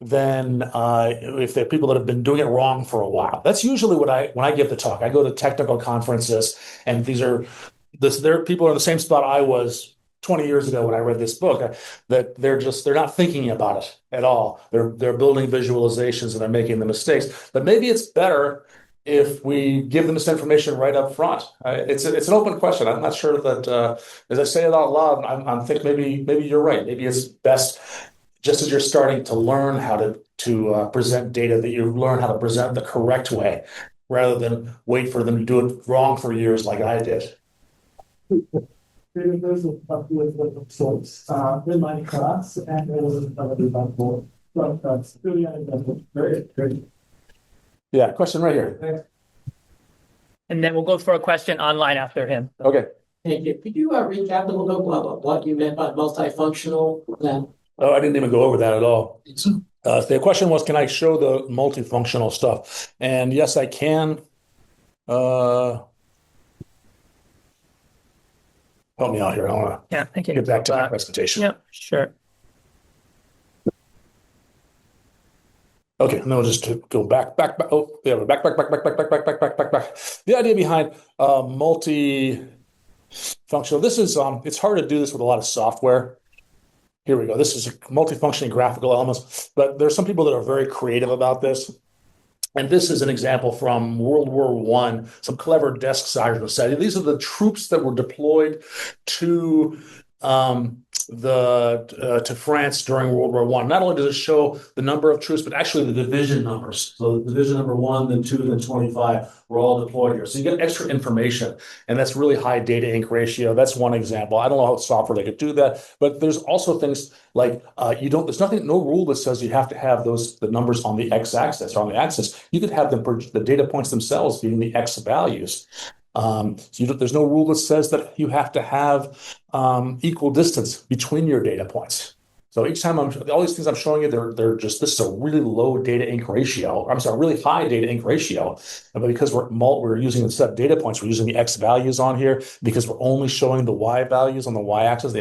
than if they're people that have been doing it wrong for a while? That's usually when I give the talk. I go to technical conferences, and there are people in the same spot I was 20 years ago when I read this book, that they're not thinking about it at all. They're building visualizations and they're making the mistakes. But maybe it's better if we give them this information right up front. It's an open question. I'm not sure that as I say it out loud, I'm thinking maybe you're right. Maybe it's best, just as you're starting to learn how to present data, that you learn how to present the correct way, rather than wait for them to do it wrong for years like I did. There's a couple of sorts in my class, and it was probably about more. But that's really very great. Yeah, question right here. And then we'll go for a question online after him. Okay. Thank you. Could you recap a little bit what you meant by multifunctional then? Oh, I didn't even go over that at all. The question was, can I show the multifunctional stuff? And yes, I can. Help me out here. I want Yeah, to get back to my presentation. Yeah, sure. Okay, no, just to go back. Oh, yeah, back. The idea behind multifunctional. This is it's hard to do this with a lot of software. Here we go. This is multifunctioning graphical elements, but there's some people that are very creative about this. And this is an example from World War I, some clever desk sergeants said, these are the troops that were deployed to to France during World War I. Not only does it show the number of troops, but actually the division numbers. So division number 1, then 2, then 25 were all deployed here. So you get extra information, and that's really high data ink ratio. That's one example. I don't know how software they could do that, but there's also things like there's no rule that says you have to have the numbers on the x-axis or on the axis. You could have the data points themselves being the x values. There's no rule that says that you have to have equal distance between your data points. So each time all these things I'm showing you, this is a really low data ink ratio. I'm sorry, really high data ink ratio. But because we're using the set data points, we're using the x values on here because we're only showing the y values on the y-axis.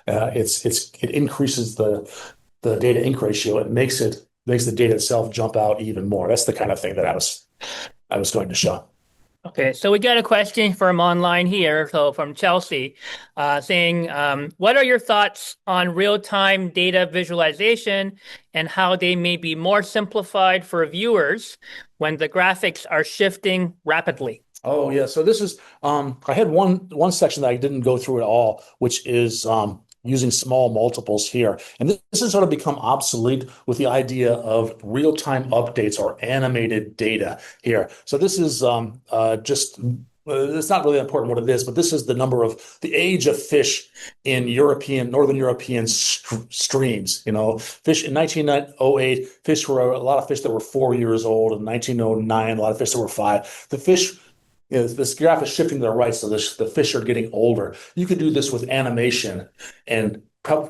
It increases the data ink ratio. It makes the data itself jump out even more. That's the kind of thing that I was going to show. Okay, so we got a question from online here, so from Chelsea, saying, what are your thoughts on real-time data visualization and how they may be more simplified for viewers when the graphics are shifting rapidly? Oh yeah. So this is I had one section that I didn't go through at all, which is using small multiples here. And this has sort of become obsolete with the idea of real-time updates or animated data here. So this is just it's not really important what it is, but this is the age of fish in Northern European streams. Fish in 1908, a lot of fish that were 4 years old. In 1909, a lot of fish that were five. This graph is shifting to the right, so the fish are getting older. You could do this with animation and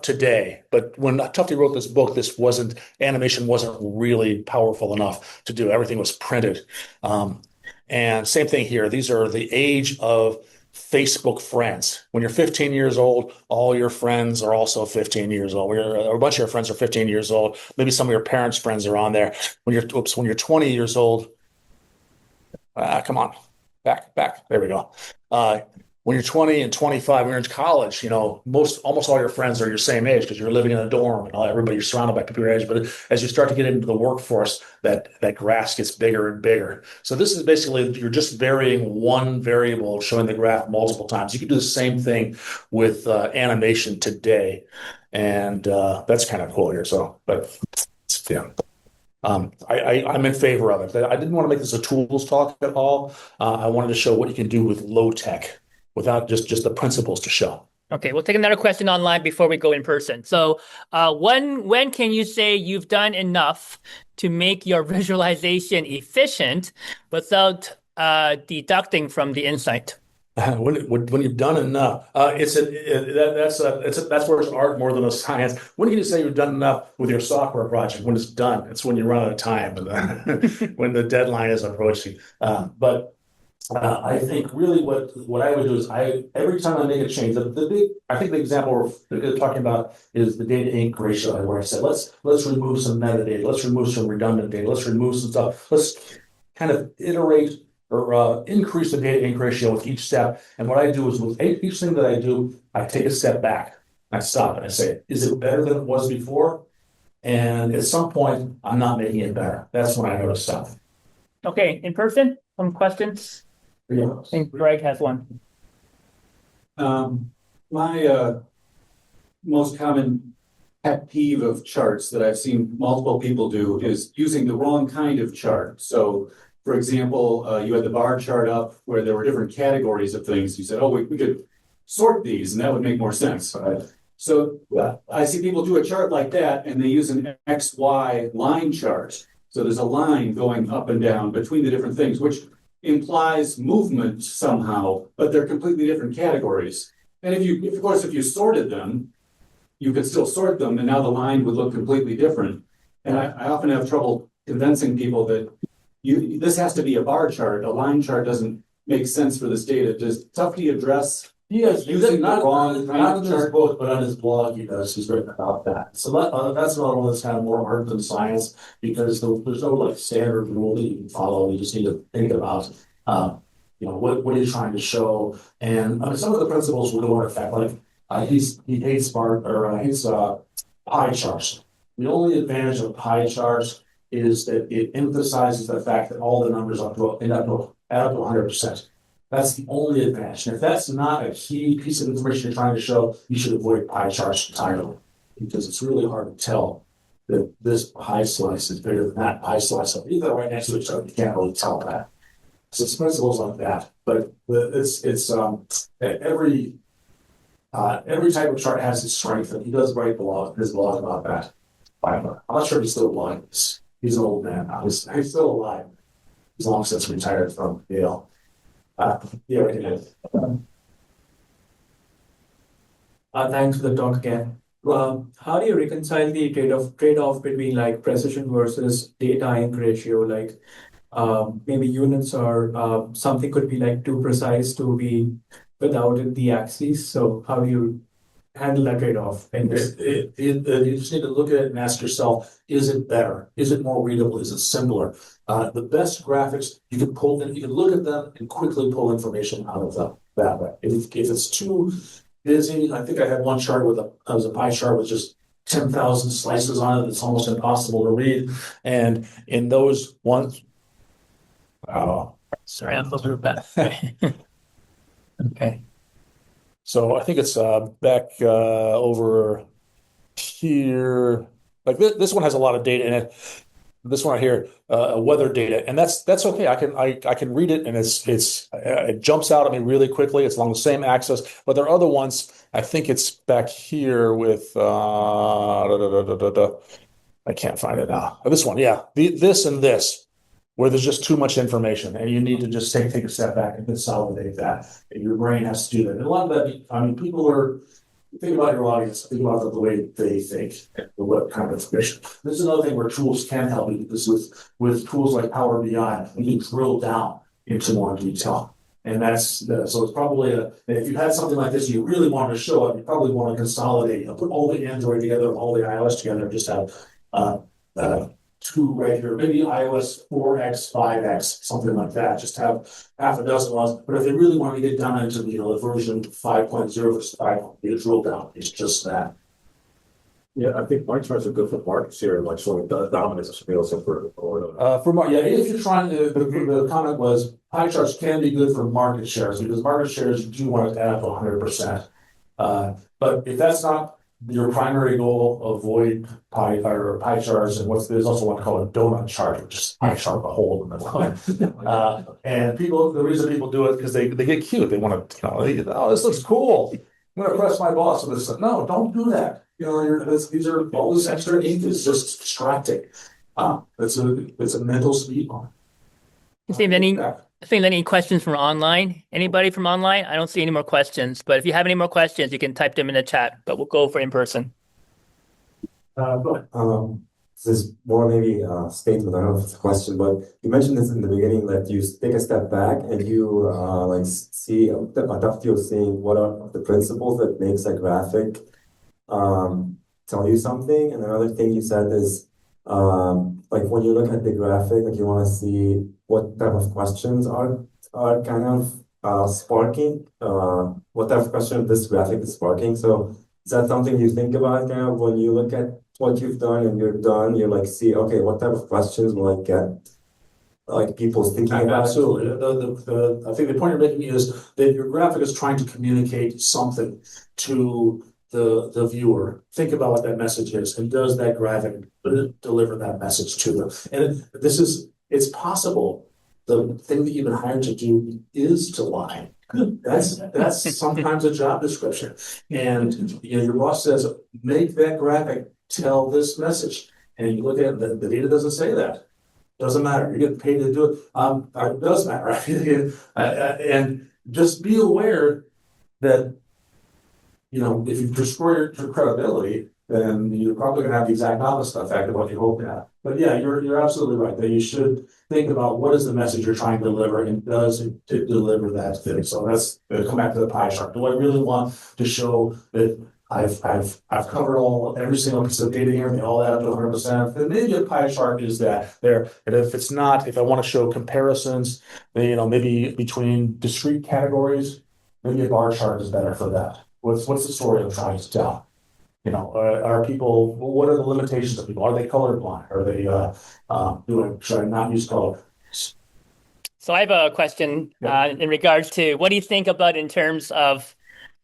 today, but when Tufte wrote this book, animation wasn't really powerful enough to do. Everything was printed. And same thing here. These are the age of Facebook friends. When you're 15 years old, all your friends are also 15 years old. A bunch of your friends are 15 years old. Maybe some of your parents' friends are on there. When you're 20 years old, come on. Back. There we go. When you're 20 and 25, when you're in college, almost all your friends are your same age because you're living in a dorm and everybody, you're surrounded by people your age. But as you start to get into the workforce, that graph gets bigger and bigger. So this is basically, you're just varying one variable, showing the graph multiple times. You can do the same thing with animation today. And that's kind of cool here. So, but yeah. I'm in favor of it. I didn't want to make this a tools talk at all. I wanted to show what you can do with low tech without just the principles to show. Okay, we'll take another question online before we go in person. So when can you say you've done enough to make your visualization efficient without deducting from the insight? When you've done enough, that's where it's art more than a science. When can you say you've done enough with your software project? When it's done, it's when you run out of time, when the deadline is approaching. But I think really what I would do is every time I make a change, I think the example we're talking about is the data ink ratio, where I said let's remove some metadata, let's remove some redundant data, let's remove some stuff, let's kind of iterate or increase the data ink ratio with each step. And what I do is with each thing that I do, I take a step back. I stop and I say, is it better than it was before? And at some point, I'm not making it better. That's when I know to stop. Okay, in person, some questions? Yeah. I think Greg has one. My most common pet peeve of charts that I've seen multiple people do is using the wrong kind of chart. So for example, you had the bar chart up where there were different categories of things. You said, oh, we could sort these and that would make more sense. So I see people do a chart like that and they use an XY line chart. So there's a line going up and down between the different things, which implies movement somehow, but they're completely different categories. And if you sorted them, you could still sort them and now the line would look completely different. And I often have trouble convincing people that this has to be a bar chart. A line chart doesn't make sense for this data. Does Tufte address using the wrong kind of chart? Book, but on his blog, he's written about that. So that's another one that's kind of more art than science because there's no standard rule that you can follow. You just need to think about what are you trying to show, and some of the principles will go into effect. He hates pie charts. The only advantage of pie charts is that it emphasizes the fact that all the numbers add up to 100%. That's the only advantage. And if that's not a key piece of information you're trying to show, you should avoid pie charts entirely because it's really hard to tell that this pie slice is bigger than that pie slice. Either right next to each other, you can't really tell that. So it's principles like that. But every type of chart has its strength, and he does write his blog about that. I'm not sure if he's still alive. He's an old man. He's still alive. He's long since retired from Yale. Thanks for the talk again. How do you reconcile the trade-off between precision versus data ink ratio? Maybe units or something could be too precise to be without the axes. So how do you handle that trade-off? You just need to look at it and ask yourself, is it better? Is it more readable? Is it simpler? The best graphics, you can look at them and quickly pull information out of them that way. If it's too busy, I think I had one chart with a pie chart with just 10,000 slices on it. It's almost impossible to read. And in those ones, Sorry, I'm over back. Okay. So I think it's back over here. Like this one has a lot of data in it. This one right here, weather data, and that's okay. I can read it, and it jumps out at me really quickly. It's along the same axis, but there are other ones. I think it's back here with I can't find it now. This one, yeah, this and this, where there's just too much information, and you need to just take a step back and consolidate that. And your brain has to do that. And a lot of that, I mean, people are. Think about your audience, think about the way they think, what kind of information. This is another thing where tools can help you, because with tools like Power BI, you can drill down into more detail. And so it's probably if you had something like this, you really wanted to show it, you probably want to consolidate, put all the Android together, all the iOS together, just have two regular, maybe iOS 4X, 5X, something like that. Just have half a dozen ones. But if they really want to get down into the version 5.0 versus 5, you drill down. It's just that. Yeah, I think pie charts are good for market share, like showing the dominance of something else for If you're trying to, the comment was pie charts can be good for market shares, because market shares, you do want to add up 100%. But if that's not your primary goal, avoid pie charts, and there's also one called a donut chart, which is pie chart, a hole in the middle. And the reason people do it because they get cute. They want to, oh, this looks cool. I'm going to press my boss with this. No, don't do that. These are all this extra ink is just distracting. It's a mental speed bump. Any questions from online? Anybody from online? I don't see any more questions, but if you have any more questions, you can type them in the chat, but we'll go for in person. This is more maybe a statement, I don't know if it's a question, but you mentioned this in the beginning, that you take a step back and you see adopt you seeing what are the principles that makes a graphic tell you something. And another thing you said is like when you look at the graphic, like you want to see what type of questions are kind of sparking, what type of question this graphic is sparking. So is that something you think about kind of when you look at what you've done and you're done, you like see, okay, what type of questions will I get like people thinking about? Absolutely. I think the point you're making is that your graphic is trying to communicate something to the viewer. Think about what that message is, and does that graphic deliver that message to them? And it's possible. The thing that you've been hired to do is to lie. That's sometimes a job description. And your boss says, make that graphic tell this message. And you look at it, the data doesn't say that. Doesn't matter. You're getting paid to do it. It does matter, right? And just be aware that if you destroy your credibility, then you're probably going to have the exact opposite effect of what you hope to have. But yeah, you're absolutely right that you should think about what is the message you're trying to deliver, and does it deliver that thing. So that's come back to the pie chart. Do I really want to show that I've covered every single piece of data here, and they all add up to 100%? Then maybe a pie chart is that there. And if it's not, if I want to show comparisons, then, maybe between discrete categories, maybe a bar chart is better for that. What's the story I'm trying to tell? Are people? What are the limitations of people? Are they colorblind? Are they should I not use color? So I have a question in regards to what do you think about in terms of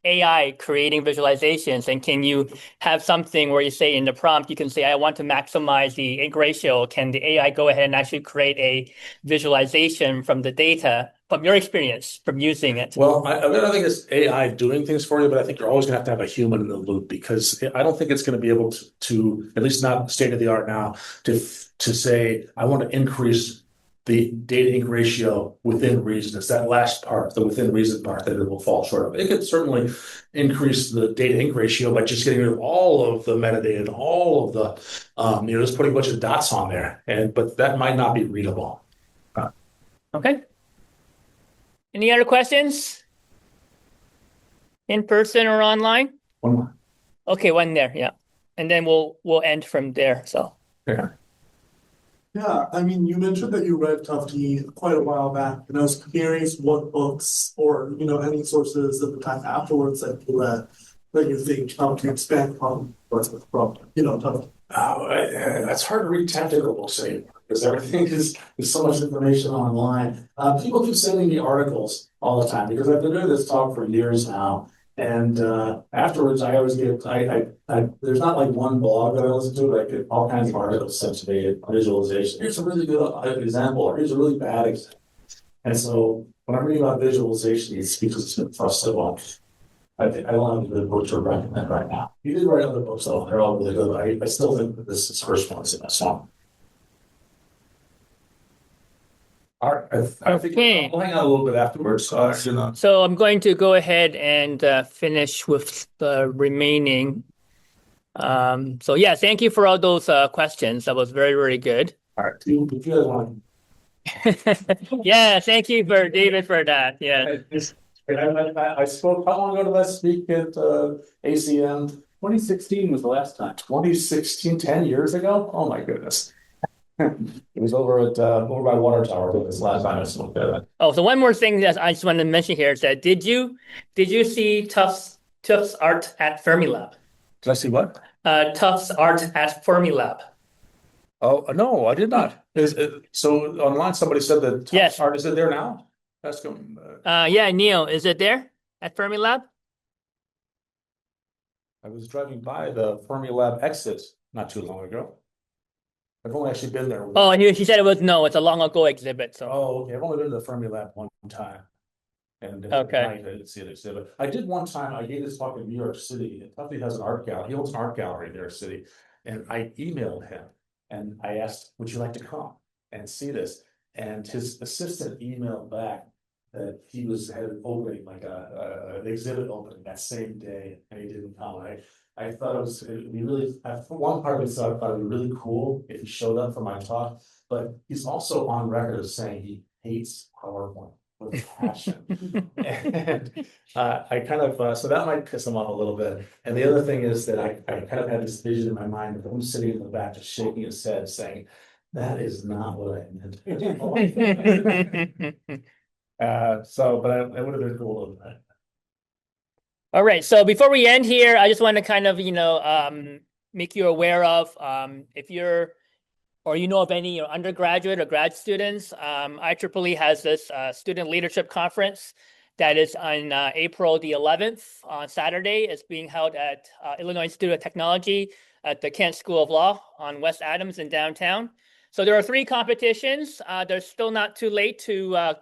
AI creating visualizations? And can you have something where you say in the prompt, you can say, I want to maximize the ink ratio. Can the AI go ahead and actually create a visualization from the data, from your experience, from using it? Well, I don't think it's AI doing things for you, but I think you're always going to have a human in the loop, because I don't think it's going to be able to at least not state of the art now, to say, I want to increase the data ink ratio within reason. It's that last part, the within reason part, that it will fall short of. It could certainly increase the data ink ratio by just getting rid of all of the metadata and all of the, just putting a bunch of dots on there. But that might not be readable. Okay. Any other questions? In person or online? One more. Okay, one there, yeah. And then we'll end from there. So Yeah. Yeah, I mean, you mentioned that you read Tufte quite a while back, and I was curious what books or, any sources at the time afterwards that you read that you think helped you expand from Tufte. That's hard to read technical books anymore. because everything is so much information online. People keep sending me articles all the time because I've been doing this talk for years now. And afterwards, I always get, there's not like one blog that I listen to, but I get all kinds of articles sent to me, visualization. Here's a really good example, or here's a really bad example. And so when I'm reading about visualization, it's because it's been tough so much. I don't have a good book to recommend right now. You did write other books, though. They're all really good. I still think that this first one's in that song. All right. I think Okay. we'll hang out a little bit afterwards. So I'm going to go ahead and finish with the remaining. So yeah, thank you for all those questions. That was very, very good. All right. If you guys want. Yeah, thank you for David for that. Yeah. I spoke, how long ago did I speak at ACM? 2016 was the last time. 2016, 10 years ago? Oh my goodness. It was over at over by Water Tower this last time I spoke there. Oh, so one more thing that I just want to mention here is that did you see Tufts art at Fermilab? Did I see what? Tufts art at Fermilab. Oh no, I did not. So online somebody said that Tufts Yes. art is it there now? That's going. Yeah, Neil, is it there at Fermilab? I was driving by the Fermilab exit not too long ago. I've only actually been there. Oh, and he said it was no, it's a long ago exhibit. So Oh, okay. I've only been to the Fermilab one time. And Okay. at night I didn't see the exhibit. I did one time, I gave this talk in New York City, and Tuffy has an art gallery. He owns an art gallery in New York City. And I emailed him and I asked, would you like to come and see this? And his assistant emailed back that he had an opening, like an exhibit opening that same day, and he didn't come. I thought it'd be really, for one part of me thought it'd be really cool if he showed up for my talk, but he's also on record as saying he hates PowerPoint with passion. And I kind of, so that might piss him off a little bit. And the other thing is that I kind of had this vision in my mind of him sitting in the back, just shaking his head, saying, that is not what I meant. But it would have been cool. all right. So before we end here, I just want to kind of, make you aware of if you're or you know of any undergraduate or grad students, IEEE has this student leadership conference that is on April the 11th on Saturday. It's being held at Illinois Institute of Technology at the Kent School of Law on West Adams in downtown. So there are 3 competitions. They're still not too late to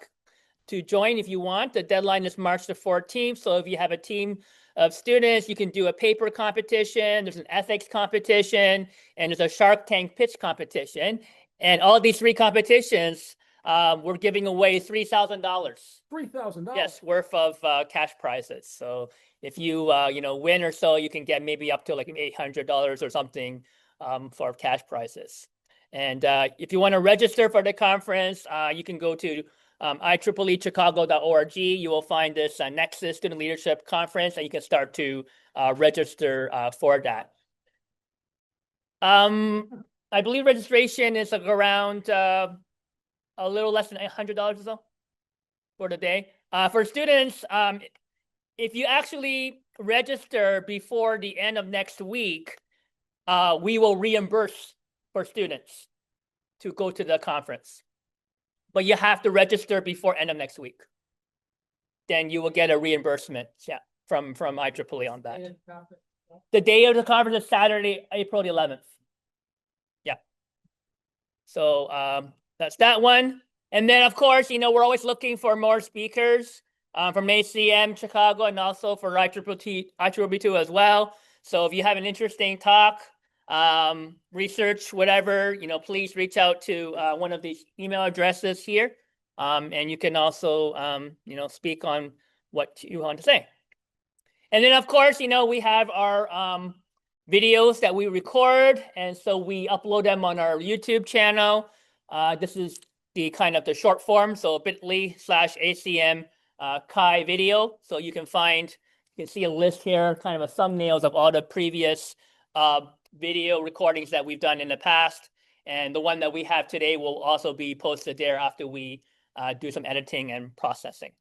join if you want. The deadline is March the 14th. So if you have a team of students, you can do a paper competition, there's an ethics competition, and there's a Shark Tank pitch competition. And all these 3 competitions, we're giving away $3,000. $3,000? Yes, worth of cash prizes. So if you, win or so, you can get maybe up to like $800 or something for cash prizes. And if you want to register for the conference, you can go to IEEEchicago.org. You will find this Nexus Student Leadership Conference, and you can start to register for that. I believe registration is like around a little less than $100 or so for the day. For students, if you actually register before the end of next week, we will reimburse for students to go to the conference. But you have to register before end of next week. Then you will get a reimbursement, from IEEE on that. The day of the conference is Saturday, April the 11th. Yeah. So that's that one. And then of course, we're always looking for more speakers from ACM Chicago and also for IEEE2 as well. So if you have an interesting talk, research, whatever, please reach out to one of these email addresses here. And you can also, speak on what you want to say. And then, of course, we have our videos that we record. And so we upload them on our YouTube channel. This is the kind of the short form. So bit.ly/ACM Chi video. So you can see a list here, kind of a thumbnails of all the previous video recordings that we've done in the past, and the one that we have today will also be posted there after we do some editing and processing.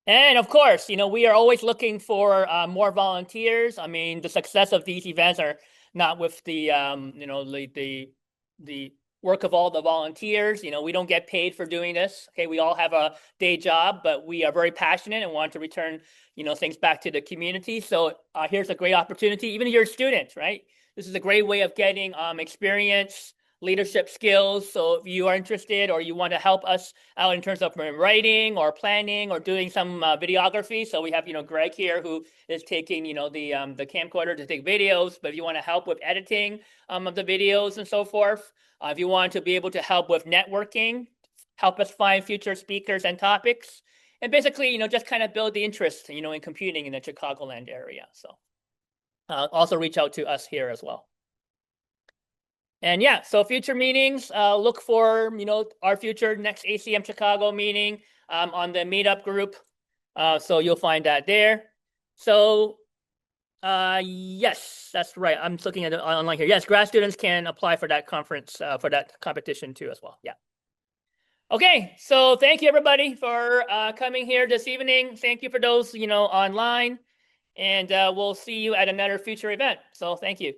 And of course, we are always looking for more volunteers. I mean, the success of these events are not with the the work of all the volunteers. We don't get paid for doing this. Okay, we all have a day job, but we are very passionate and want to return things back to the community. So here's a great opportunity. Even if you're a student, right? This is a great way of getting experience, leadership skills. So if you are interested or you want to help us out in terms of writing or planning or doing some videography. So we have, Greg here who is taking, the camcorder to take videos, but if you want to help with editing of the videos and so forth, if you want to be able to help with networking, help us find future speakers and topics, and basically, just kind of build the interest, in computing in the Chicagoland area. So also reach out to us here as well. And yeah, so future meetings, look for, our future next ACM Chicago meeting on the Meetup group. So you'll find that there. So yes, that's right. I'm looking at it online here. Yes, grad students can apply for that conference, for that competition too as well. Yeah. Okay, so thank you everybody for coming here this evening. Thank you for those, online. And we'll see you at another future event. So thank you.